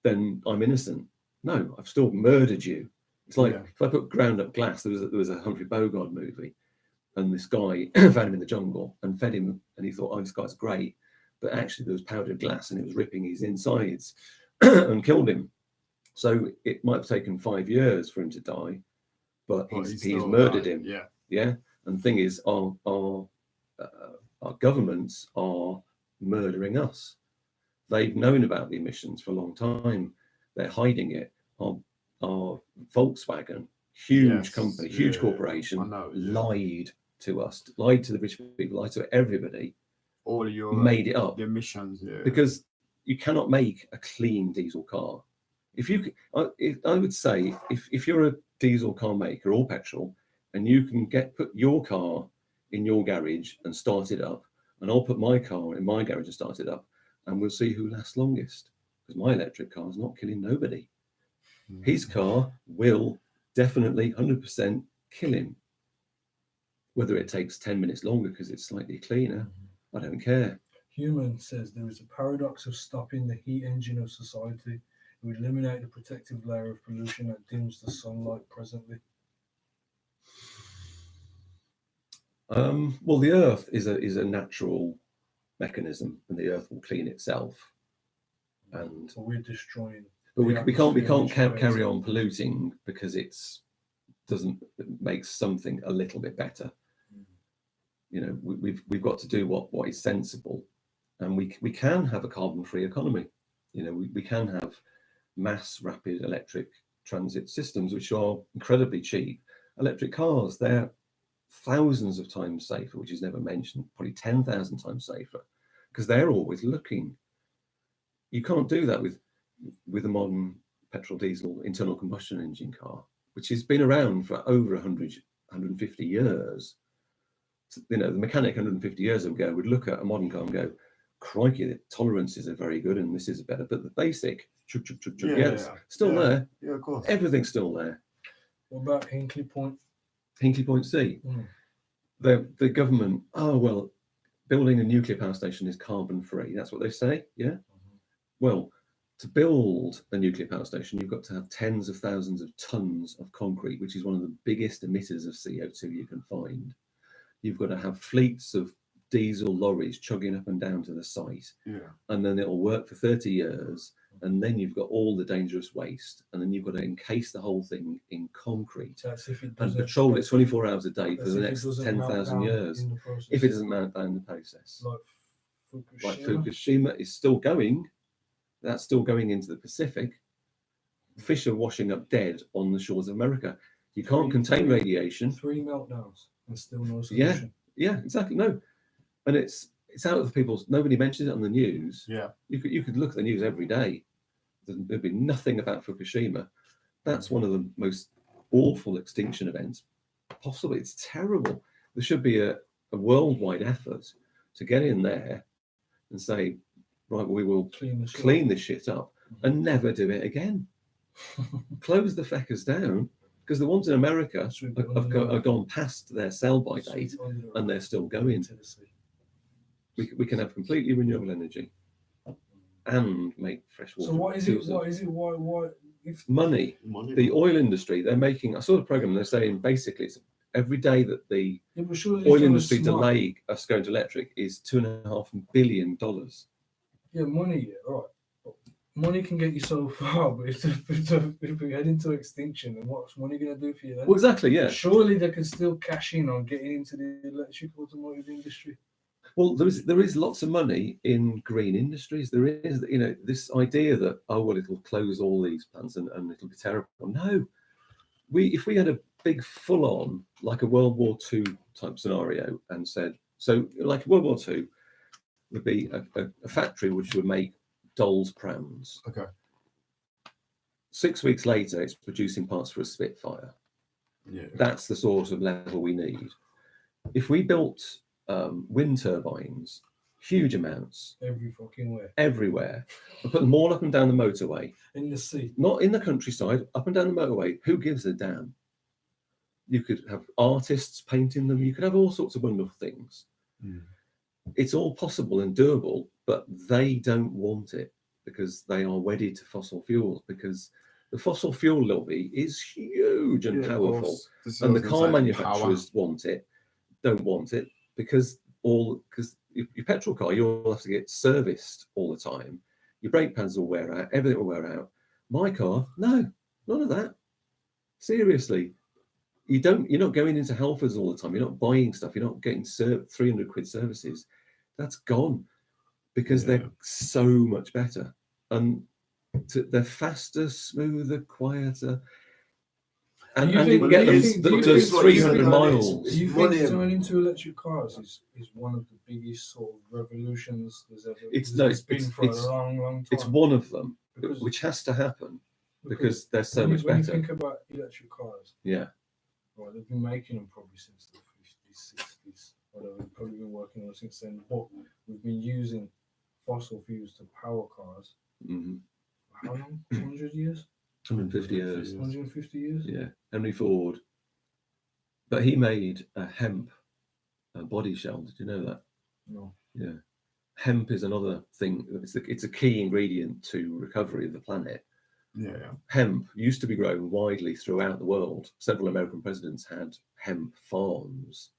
then I'm innocent. No, I've still murdered you. It's like if I put ground up glass. There was a Humphrey Bogart movie, and this guy found him in the jungle and fed him, and he thought, oh, this guy's great, but actually there was powdered glass and it was ripping his insides and killed him. So it might have taken 5 years for him to die, but he's murdered him. Yeah. And the thing is, our governments are murdering us. They've known about the emissions for a long time. They're hiding it. Our Volkswagen, huge company, huge corporation, lied to us, lied to the British people, lied to everybody. All of your made it up. The emissions, because you cannot make a clean diesel car. If you, I would say, if you're a diesel car maker or petrol, and you can put your car in your garage and start it up, and I'll put my car in my garage and start it up, and we'll see who lasts longest. Because my electric car is not killing nobody. His car will definitely 100% kill him. Whether it takes 10 minutes longer because it's slightly cleaner, I don't care. Human says there is a paradox of stopping the heat engine of society. It would eliminate the protective layer of pollution that dims the sunlight presently. Well, the Earth is a natural mechanism, and the Earth will clean itself. And so we're destroying. But we can't carry on polluting because it makes something a little bit better. You know, we've got to do what is sensible, and we can have a carbon-free economy. You know, we can have mass rapid electric transit systems which are incredibly cheap. Electric cars, they're thousands of times safer, which is never mentioned, probably 10,000 times safer, because they're always looking. You can't do that with a modern petrol diesel internal combustion engine car, which has been around for over 150 years. You know, the mechanic 150 years ago would look at a modern car and go, crikey, the tolerances are very good and this is better. But the basic, still there. Yeah, of course. Everything's still there. What about Hinkley Point? Hinkley Point C. The government, building a nuclear power station is carbon free. That's what they say, yeah? Well, to build a nuclear power station, you've got to have tens of thousands of tons of concrete, which is one of the biggest emitters of CO2 you can find. You've got to have fleets of diesel lorries chugging up and down to the site. And then it'll work for 30 years. And then you've got all the dangerous waste. And then you've got to encase the whole thing in concrete and patrol it 24 hours a day for the next 10,000 years. If it doesn't melt down in the process. Like Fukushima is still going. That's still going into the Pacific. Fish are washing up dead on the shores of America. You can't contain radiation. 3 meltdowns and still no solution. Yeah, exactly. No, and it's out of people's. Nobody mentions it on the news. Yeah, you could look at the news every day. There'd be nothing about Fukushima. That's one of the most awful extinction events possible. It's terrible. There should be a worldwide effort to get in there and say, right, we will clean this shit up and never do it again. Close the feckers down, because the ones in America have gone past their sell-by date and they're still going. We can have completely renewable energy and make fresh water. So what is it? What is it? Why? If money? The oil industry, they're making. I saw the program. They're saying basically, it's every day that the oil industry delay us going to electric is $2.5 billion. Yeah, money. Yeah, right. Money can get you so far, but if we head into extinction, then what's money going to do for you then? Well, exactly, yeah. Surely they can still cash in on getting into the electric automotive industry. Well, there is lots of money in green industries. There is, this idea that, oh, well, it'll close all these plants and it'll be terrible. No, if we had a big full-on, like a World War II type scenario and said, so like World War II would be a factory which would make Doll's prams. Okay. 6 weeks later, it's producing parts for a Spitfire. Yeah. That's the sort of level we need. If we built wind turbines, huge amounts, everywhere, and put them all up and down the motorway, in the sea, not in the countryside, up and down the motorway. Who gives a damn? You could have artists painting them. You could have all sorts of wonderful things. It's all possible and doable, but they don't want it because they are wedded to fossil fuels, because the fossil fuel lobby is huge and powerful, and the car manufacturers don't want it because your petrol car, you'll have to get serviced all the time. Your brake pads will wear out, everything will wear out. My car, no, none of that. Seriously, you're not going into Halfords all the time. You're not buying stuff. You're not getting 300 quid services. That's gone because they're so much better, and they're faster, smoother, quieter. And you get them to 300 miles. Do you think turning to electric cars is one of the biggest sort of revolutions there's been for a long time? It's one of them, which has to happen because they're so much better. When you think about electric cars, well, they've been making them probably since the 50s, 60s, whatever. They've probably been working on them since then. But we've been using fossil fuels to power cars. For how long? 100 years? 150 years. 150 years? Yeah. Henry Ford. But he made a hemp body shell. Did you know that? No. Yeah. Hemp is another thing. It's a key ingredient to recovery of the planet. Yeah. Hemp used to be grown widely throughout the world. Several American presidents had hemp farms.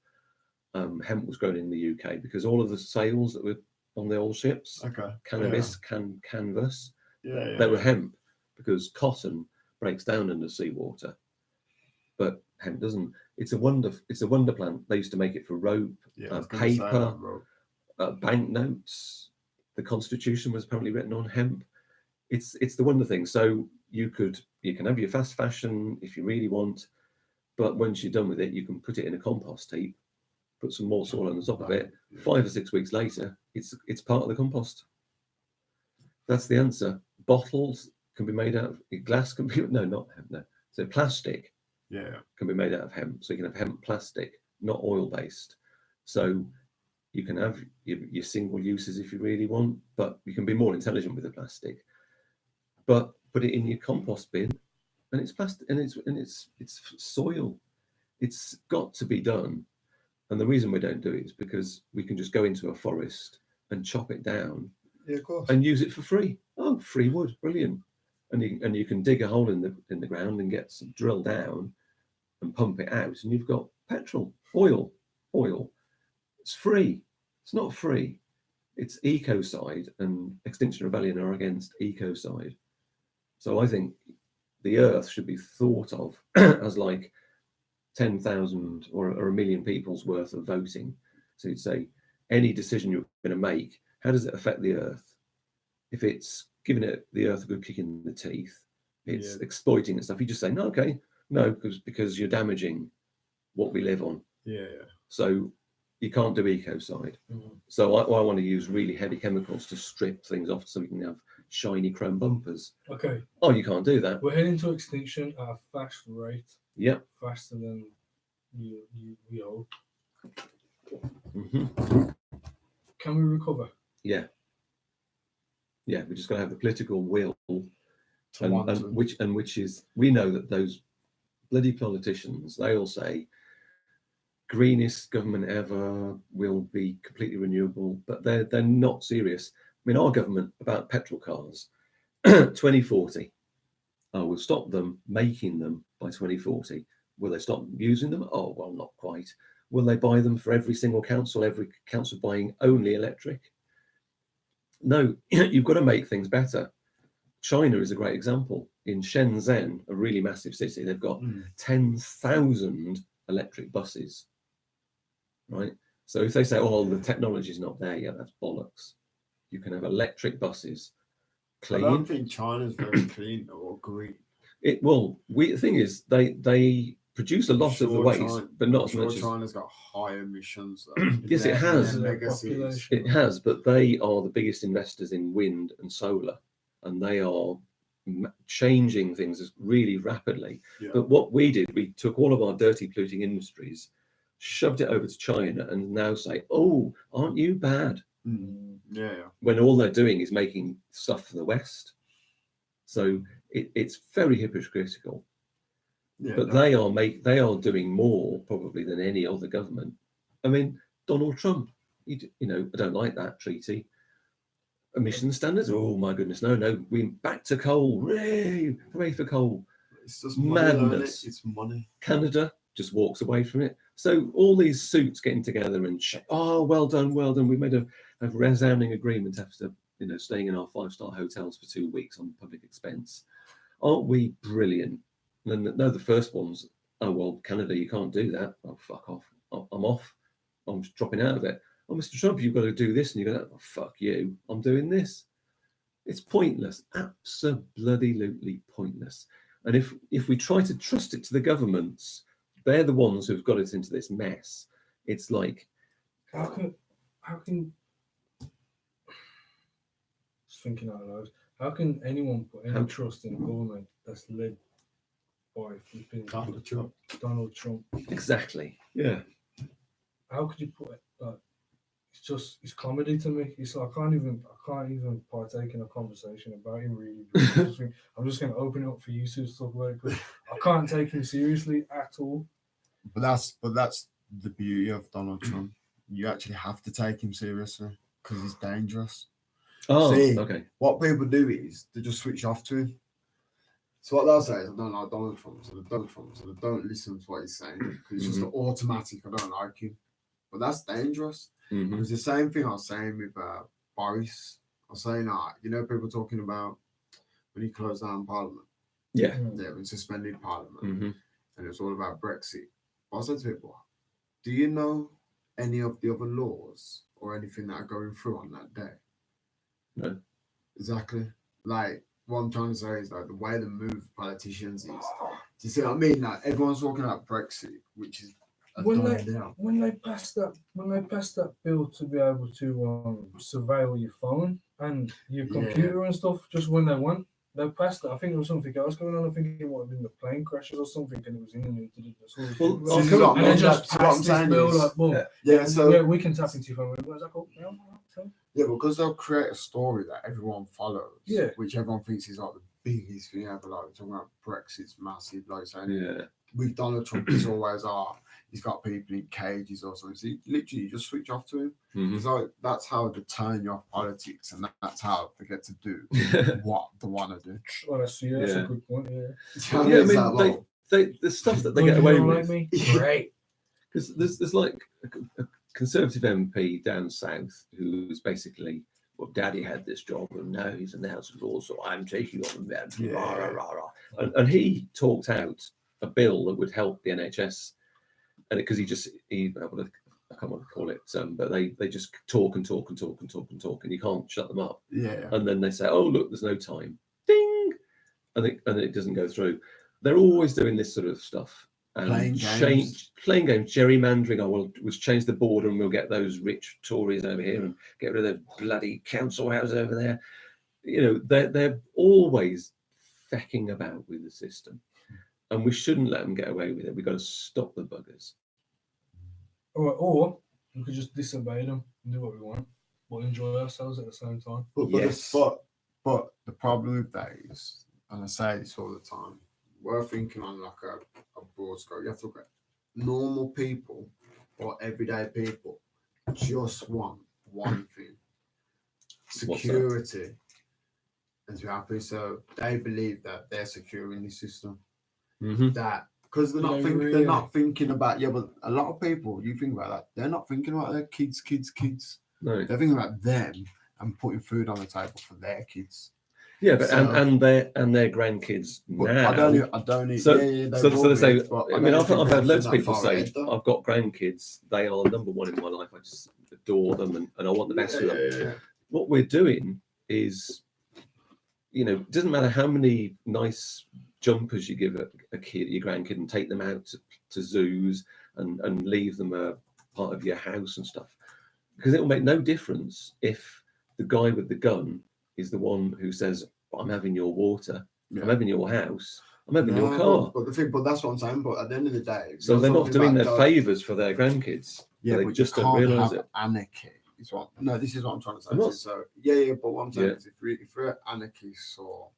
Hemp was grown in the UK because all of the sails that were on the old ships, cannabis, canvas, they were hemp, because cotton breaks down under seawater, but hemp doesn't. It's a wonder plant. They used to make it for rope, paper, banknotes. The Constitution was apparently written on hemp. It's the wonder thing. So you can have your fast fashion if you really want, but once you're done with it, you can put it in a compost heap, put some more soil on the top of it. 5 or 6 weeks later, it's part of the compost. That's the answer. Bottles can be made out of glass. Can be not hemp. No, so plastic. Can be made out of hemp. So you can have hemp plastic, not oil based. So you can have your single uses if you really want, but you can be more intelligent with the plastic. But put it in your compost bin, and it's plastic, and it's soil. It's got to be done, and the reason we don't do it is because we can just go into a forest and chop it down, of course, and use it for free. Oh, free wood, brilliant! And you can dig a hole in the ground and get some drill down, and pump it out, and you've got petrol, oil. It's free. It's not free. It's ecocide, and Extinction Rebellion are against ecocide. So I think the Earth should be thought of as like 10,000 or 1 million people's worth of voting. So you'd say any decision you're going to make, how does it affect the Earth? If it's giving the Earth a good kick in the teeth, it's exploiting and stuff, you just say, no, because you're damaging what we live on. So you can't do ecocide. So I want to use really heavy chemicals to strip things off so we can have shiny chrome bumpers. Okay. Oh, you can't do that. We're heading to extinction at a fast rate. Yep. Faster than we hope. Can we recover? Yeah. We just got to have the political will, which is, we know that those bloody politicians, they all say greenest government ever, will be completely renewable, but they're not serious. I mean, our government about petrol cars, 2040. Oh, we'll stop them making them by 2040. Will they stop using them? Oh, well, not quite. Will they buy them for every single council? Every council buying only electric? No, you've got to make things better. China is a great example. In Shenzhen, a really massive city, they've got 10,000 electric buses, right? So if they say, oh, the technology's not there yet, that's bollocks. You can have electric buses, clean. I don't think China's very clean or green. The thing is, they produce a lot of the waste, but not as much as China's got high emissions. Yes, it has. It has, but they are the biggest investors in wind and solar, and they are changing things really rapidly. Yeah. But what we did, we took all of our dirty polluting industries, shoved it over to China, and now say, oh, aren't you bad? Yeah. When all they're doing is making stuff for the West. So it's very hypocritical. Yeah, But they are doing more probably than any other government. I mean, Donald Trump, I don't like that treaty. Emission standards, oh my goodness, no, we're back to coal. Hooray for coal. It's just madness. It's money. Canada just walks away from it. So all these suits getting together and well done. We made a resounding agreement after staying in our 5-star hotels for 2 weeks on public expense. Aren't we brilliant? And then the first ones, oh well, Canada, you can't do that. Oh, fuck off. I'm off. I'm dropping out of it. Oh, Mr. Trump, you've got to do this, and you go, oh, fuck you. I'm doing this. It's pointless. Absolutely pointless. And if we try to trust it to the governments, they're the ones who've got us into this mess. It's like, how can just thinking out loud, how can anyone put any trust in a government that's led by flipping Donald Trump? Exactly. Yeah. How could you put it? It's comedy to me. It's like I can't even partake in a conversation about him really. I'm just going to open it up for you to talk about it because I can't take him seriously at all. But that's the beauty of Donald Trump. You actually have to take him seriously because he's dangerous. Oh, okay. What people do is they just switch off to him. So what they'll say is, I don't like Donald Trump, so they don't listen to what he's saying because it's just automatic. I don't like him. But that's dangerous. Mm-hmm. It was the same thing I was saying with Boris. I was saying, people talking about when he closed down Parliament. Yeah. When suspended Parliament. Mm-hmm. And it was all about Brexit. But I said to people, do you know any of the other laws or anything that are going through on that day? No. Exactly. Like, what I'm trying to say is like the way they move politicians is. Do you see what I mean? Like everyone's talking about Brexit, which is when they passed that bill to be able to surveil your phone and your computer and stuff, just when they passed it. I think there was something else going on. I think it might have been the plane crashes or something, and it was in the news. And they just passed this bill like, boom. So we can tap into your phone. What is that called? Yeah, because they'll create a story that everyone follows. Yeah. Which everyone thinks is like the biggest thing ever. Like we're talking about Brexit's massive, like saying with Donald Trump, it's always he's got people in cages or something. So you just switch off to him. Mm-hmm. It's like that's how they turn you off politics, and that's how they get to do what they want to do. Well, that's a good point. Yeah. I mean, the stuff that they get away with. Great. Because there's like a Conservative MP down south who's basically, well, Daddy had this job and now he's in the House of Lords, so I'm taking on him. And he talked out a bill that would help the NHS, and because I can't want to call it, but they just talk and you can't shut them up. Yeah. And then they say, oh look, there's no time, ding, and it doesn't go through. They're always doing this sort of stuff. And playing games, gerrymandering. We'll change the border and we'll get those rich Tories over here and get rid of the bloody council house over there. They're always fecking about with the system, and we shouldn't let them get away with it. We've got to stop the buggers. Or we could just disobey them and do what we want, but enjoy ourselves at the same time. But the problem with that is, and I say this all the time, we're thinking on like a broad scope. You have to look at normal people But everyday people just want one thing: What's that? security, and to be happy. So they believe that they're secure in this system. That because they're not they're not thinking about but a lot of people, you think about that, they're not thinking about their kids. No, they're thinking about them and putting food on the table for their kids. Yeah, but and their grandkids now. I don't need. So they say. I mean, I've had loads of people say, "I've got grandkids. They are number one in my life. I just adore them, and I want the best for them." Yeah. What we're doing is, it doesn't matter how many nice jumpers you give a kid, your grandkid, and take them out to zoos and leave them a part of your house and stuff, because it will make no difference if the guy with the gun is the one who says, "I'm having your water, I'm having your house, I'm having your car." But that's what I'm saying. But at the end of the day, so they're not doing their favours for their grandkids. Yeah, they but just you don't can't realise have it. Anarchy. This is what I'm trying to say. I'm not- So but what I'm saying is, if you're anarchist, or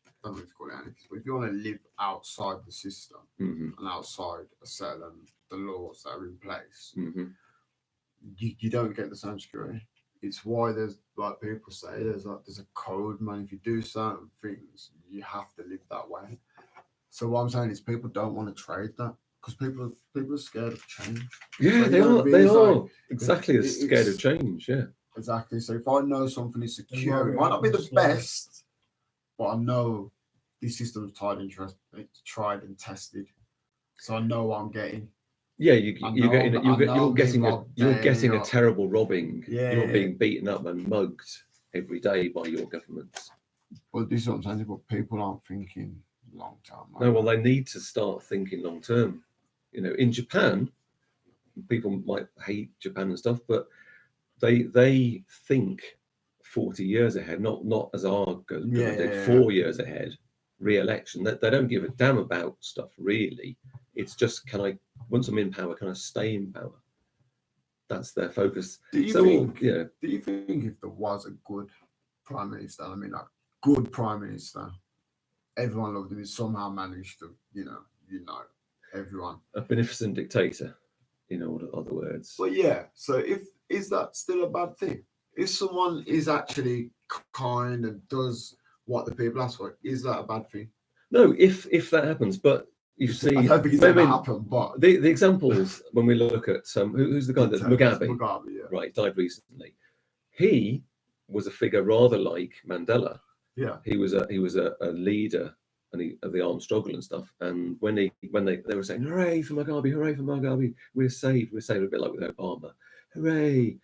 I don't know if you call it anarchist, but if you want to live outside the system and outside a set of the laws that are in place, you don't get the same security. It's why there's, like people say, there's a code, man. If you do certain things, you have to live that way. So what I'm saying is, people don't want to trade that because people are scared of change. Yeah, So, they are. They are like, exactly as scared of change. Yeah, exactly. So if I know something is secure, it might not be the best, but I know this system's tried and tested, so I know what I'm getting. Yeah, you're getting a terrible robbing. Yeah, you're being beaten up and mugged every day by your governments. Well, this is what I'm saying, but people aren't thinking long term. No, well, they need to start thinking long term. In Japan, people might hate Japan and stuff, but they think 40 years ahead, not as our government did 4 years ahead, re-election. They don't give a damn about stuff, really. It's just, once I'm in power, can I stay in power? That's their focus. Do you think if there was a good prime minister, good prime minister, everyone loved him, he somehow managed to, unite everyone? A beneficent dictator, in other words. Well, so is that still a bad thing? If someone is actually kind and does what the people ask for, is that a bad thing? No, if that happens, but you see, I don't think it's ever happened. But the examples, when we look at who's the guy that Mugabe, right, died recently. He was a figure rather like Mandela. Yeah, he was a leader of the armed struggle and stuff. And when they were saying, "Hooray for Mugabe, we're saved," a bit like with Obama, "Hooray!"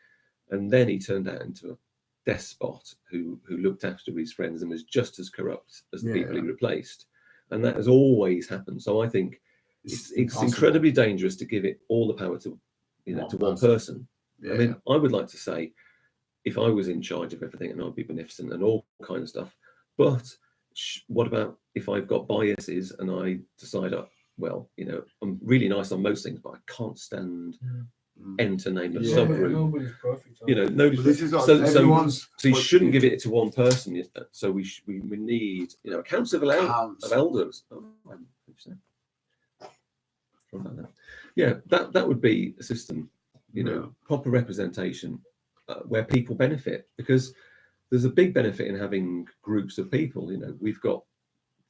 And then he turned out into a despot who looked after his friends and was just as corrupt as the people he replaced. And that has always happened. So I think it's incredibly dangerous to give it all the power to one person. I mean, I would like to say, if I was in charge of everything, and I'd be beneficent and all kind of stuff. But what about if I've got biases and I decide, I'm really nice on most things, but I can't stand enter name of subgroup. Nobody's perfect. So you shouldn't give it to one person. So we need a council of elders. That would be a system. Proper representation where people benefit, because there's a big benefit in having groups of people. We've got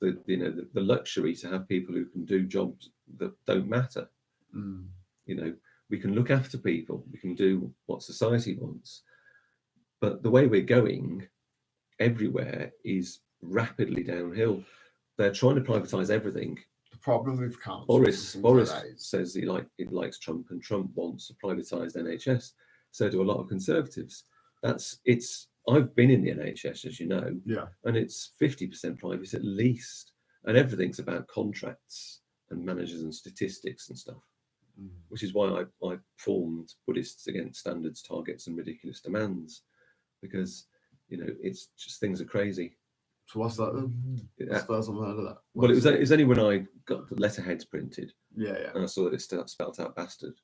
the luxury to have people who can do jobs that don't matter. We can look after people. We can do what society wants. But the way we're going everywhere is rapidly downhill. They're trying to privatise everything. The problem with councils, Boris says he likes Trump, and Trump wants a privatised NHS. So do a lot of Conservatives. I've been in the NHS, as you know, and it's 50% private at least, and everything's about contracts and managers and statistics and stuff. Which is why I formed Buddhists Against Standards, Targets and Ridiculous Demands, because it's just, things are crazy. So what's that then? That's the first time I heard of that. Well, it was only when I got the letterheads printed, and I saw that it's spelt out bastard.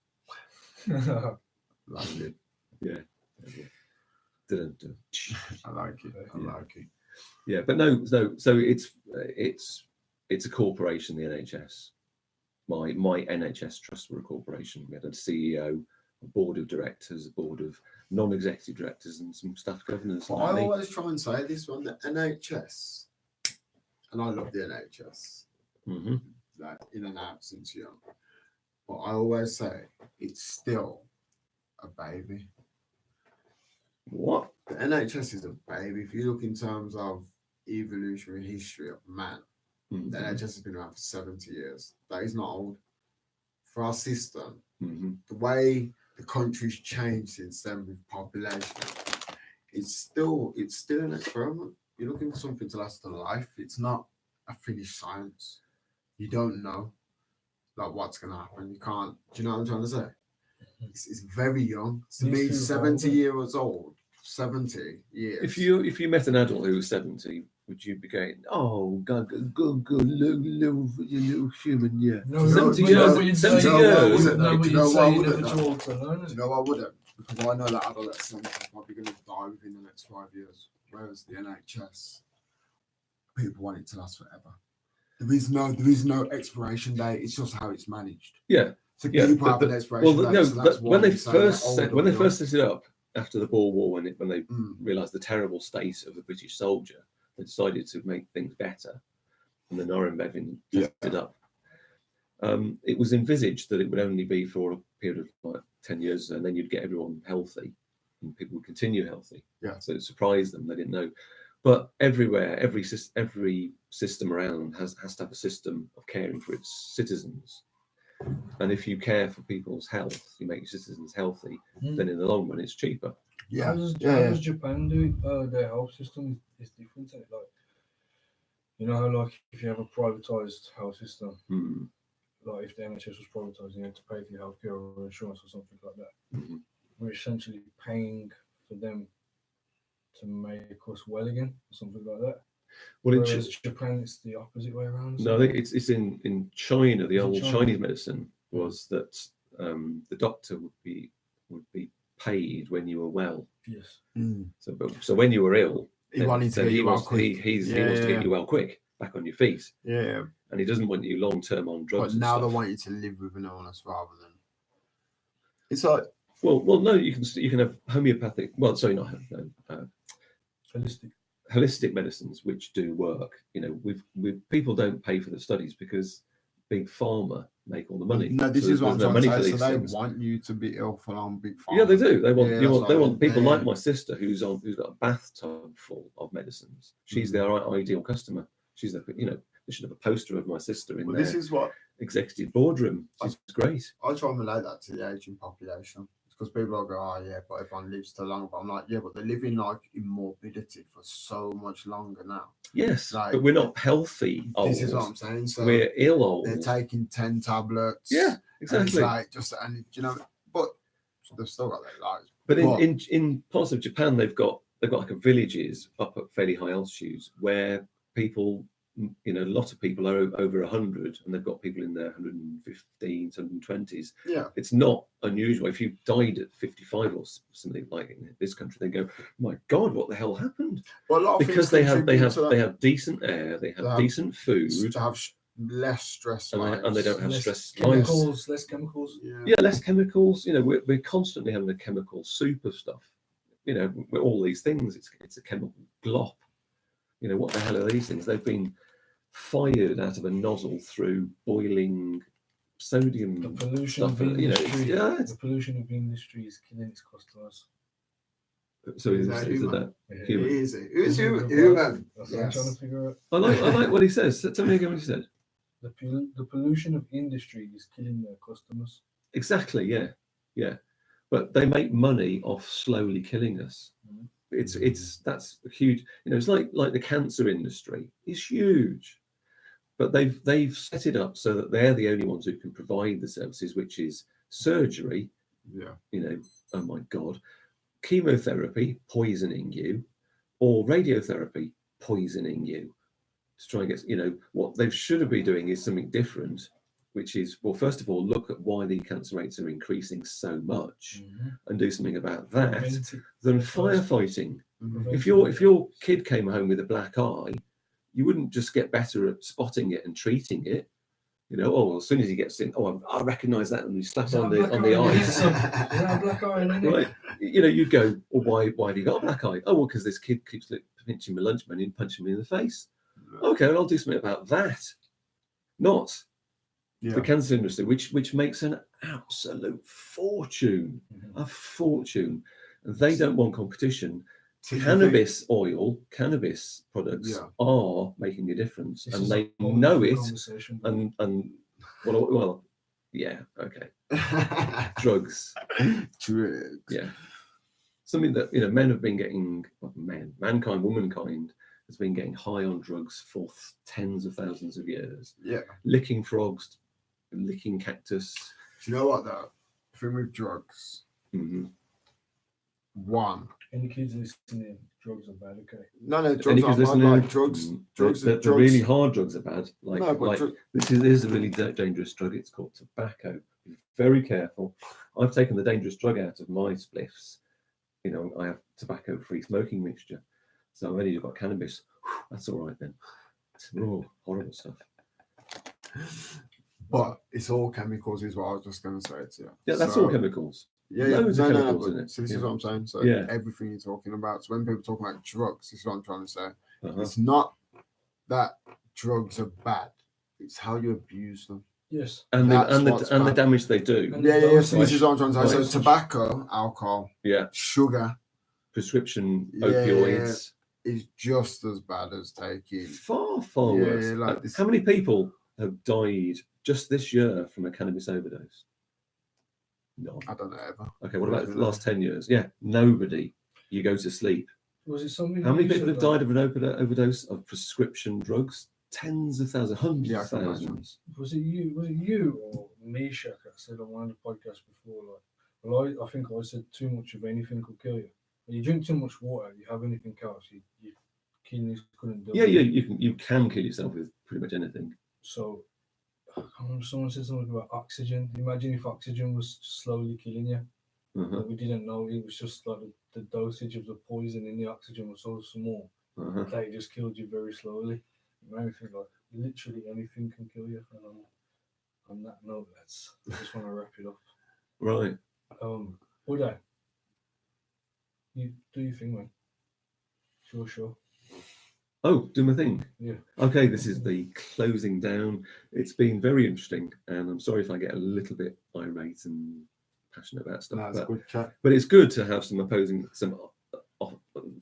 That's good. Yeah. I like it. Yeah, but no. So it's a corporation, the NHS. my NHS Trust were a corporation. We had a CEO, a board of directors, a board of non-executive directors, and some staff governors. But I always try and say this one, the NHS, and I love the NHS, like in and out since young. But I always say it's still a baby. What? The NHS is a baby. If you look in terms of evolutionary history of man, the NHS has been around for 70 years. That is not old. For our system, the way the country's changed since then with population, it's still an experiment. You're looking for something to last a life. It's not a finished science. You don't know like what's gonna happen. You can't. Do you know what I'm trying to say? It's very young. To me, 70 years old. 70 years. If you met an adult who was 70, would you be going, "Oh, good, little human, yeah"? No, 70 no, years. 70 years. Do you know why I wouldn't? Because I know that adolescent is probably going to die within the next 5 years. Whereas the NHS, people want it to last forever. There is no expiration date. It's just how it's managed. Yeah. So people have an expiration date. No, so that's when they when first set it up after the Boer War, when they realised the terrible state of the British soldier, they decided to make things better, and the Norrin Bevin set it up. It was envisaged that it would only be for a period of like 10 years, and then you'd get everyone healthy, and people would continue healthy. Yeah. So it surprised them; they didn't know. But everywhere, every system around has to have a system of caring for its citizens. And if you care for people's health, you make your citizens healthy, then in the long run, it's cheaper. How does Japan do it? Their health system is different. Like, you know how like if you have a privatized health system, like if the NHS was privatized, you had to pay for your healthcare or insurance or something like that. We're essentially paying for them to make us well again, or something like that. Well, whereas in Japan, it's the opposite way around. No, I think it's in China. The old Chinese medicine was that the doctor would be paid when you were well. Yes. So when you were ill, he wants to get you well quick. He wants to get you well quick, back on your feet. Yeah. And he doesn't want you long term on drugs. But now they want you to live with an illness rather than. It's like. Well, no, you can have homeopathic. Well, sorry, not holistic medicines which do work. You know, with people don't pay for the studies because big pharma make all the money. No, this is what I'm trying to say. So they want you to be ill for long, big pharma. Yeah, they do. They want people like my sister who's got a bathtub full of medicines. She's their ideal customer. She's they should have a poster of my sister in there. This is what executive boardroom. She's great. I try and relate that to the aging population. Because people will go, oh yeah, but everyone lives too long. But I'm like, yeah, but they're living like in morbidity for so much longer now. Yes, like, but we're not healthy old. This is what I'm saying. So we're ill old. They're taking 10 tablets. Yeah, exactly. And you know, but they've still got their lives. But in parts of Japan, they've got like villages up at fairly high altitudes where people, you know, a lot of people are over 100, and they've got people in their 115s, 120s. Yeah, it's not unusual. If you died at 55 or something like in this country, they go, "My God, what the hell happened?" Well, because they have decent air, they have decent food, to have less stress, and they don't have stress. Less chemicals. Yeah, less chemicals. You know, we're constantly having a chemical soup of stuff. You know, all these things. It's a chemical glop. You know, what the hell are these things? They've been fired out of a nozzle through boiling sodium. The pollution stuff, of industry. You know, the pollution of industry is killing its customers. So is that human? Is it? Who's human? That's what I'm trying to figure out. I like what he says. Tell me again what he said. The pollution of industry is killing their customers. Exactly. Yeah. But they make money off slowly killing us. That's huge. You know, it's like the cancer industry is huge, but they've set it up so that they're the only ones who can provide the services, which is surgery. Yeah. You know, oh my God, chemotherapy poisoning you, or radiotherapy poisoning you. To try and get, you know, what they should be doing is something different, which is, well, first of all, look at why the cancer rates are increasing so much and do something about that than firefighting. If your kid came home with a black eye, you wouldn't just get better at spotting it and treating it. You know, oh, as soon as he gets in, oh, I recognise that, and you slap Is on that the black on the eye? eyes. Is that black eye? Isn't it? Right, you know, you'd go, well, why have you got a black eye? Oh, well, because this kid keeps pinching my lunch money and punching me in the face. Okay, well, I'll do something about that. Not the cancer industry, which makes an absolute fortune, a fortune. They don't want competition. Cannabis oil, cannabis products are making a difference, and they know it. And well, yeah, okay. Drugs, yeah. Something that, you know, men have been getting, mankind, womankind has been getting high on drugs for tens of thousands of years. Yeah. Licking frogs, licking cactus. Do you know what though? The thing with drugs, one. Any kids listening, drugs are bad, okay? No, drugs are bad. Like drugs, the really hard drugs are bad. This is a really dangerous drug. It's called tobacco. Be very careful. I've taken the dangerous drug out of my spliffs. You know, I have tobacco-free smoking mixture. So I've only got cannabis. That's all right then. Oh, horrible stuff. But it's all chemicals, is what I was just going to say to you. Yeah, that's all chemicals. Yeah, Loads of chemicals in it. So this is what I'm saying. So everything you're talking about. So when people talk about drugs, this is what I'm trying to say. It's not that drugs are bad. It's how you abuse them. Yes. And the damage they do. Yeah. So this is what I'm trying to say. So tobacco, alcohol, sugar, prescription opioids is just as bad as taking. Far worse. Yeah, like this. How many people have died just this year from a cannabis overdose? No. I don't know ever. Okay, what about the last 10 years? Yeah, nobody. You go to sleep. Was it something? How many people have died of an overdose of prescription drugs? Tens of thousands, hundreds of thousands. Was it you or Misha that said on one of the podcasts before, like, well, I think I said too much of anything could kill you. When you drink too much water, you have anything else, your kidneys couldn't do it. Yeah, you can kill yourself with pretty much anything. So, I can't remember, someone said something about oxygen. Imagine if oxygen was slowly killing you. But we didn't know. It was just like the dosage of the poison in the oxygen was so small that it just killed you very slowly. It made me think like literally anything can kill you. And on that note, I just want to wrap it up. Right. Budah, you do your thing, man. Sure. Oh, do my thing. Yeah. Okay, this is the closing down. It's been very interesting, and I'm sorry if I get a little bit irate and passionate about stuff. No, it's a good chat. But it's good to have some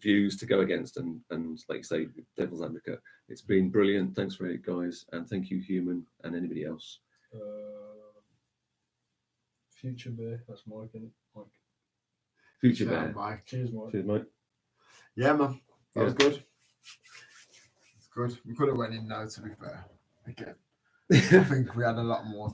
views to go against, and like you say, devil's advocate. It's been brilliant. Thanks for it, guys, and thank you, Human, and anybody else. Future Bear, that's Mike, isn't it? Mike. Future Bear. Mike. Cheers, Mike. Cheers, Mike. Yeah, man. That was good. It's good. We could have went in now, to be fair. Again. I think we had a lot more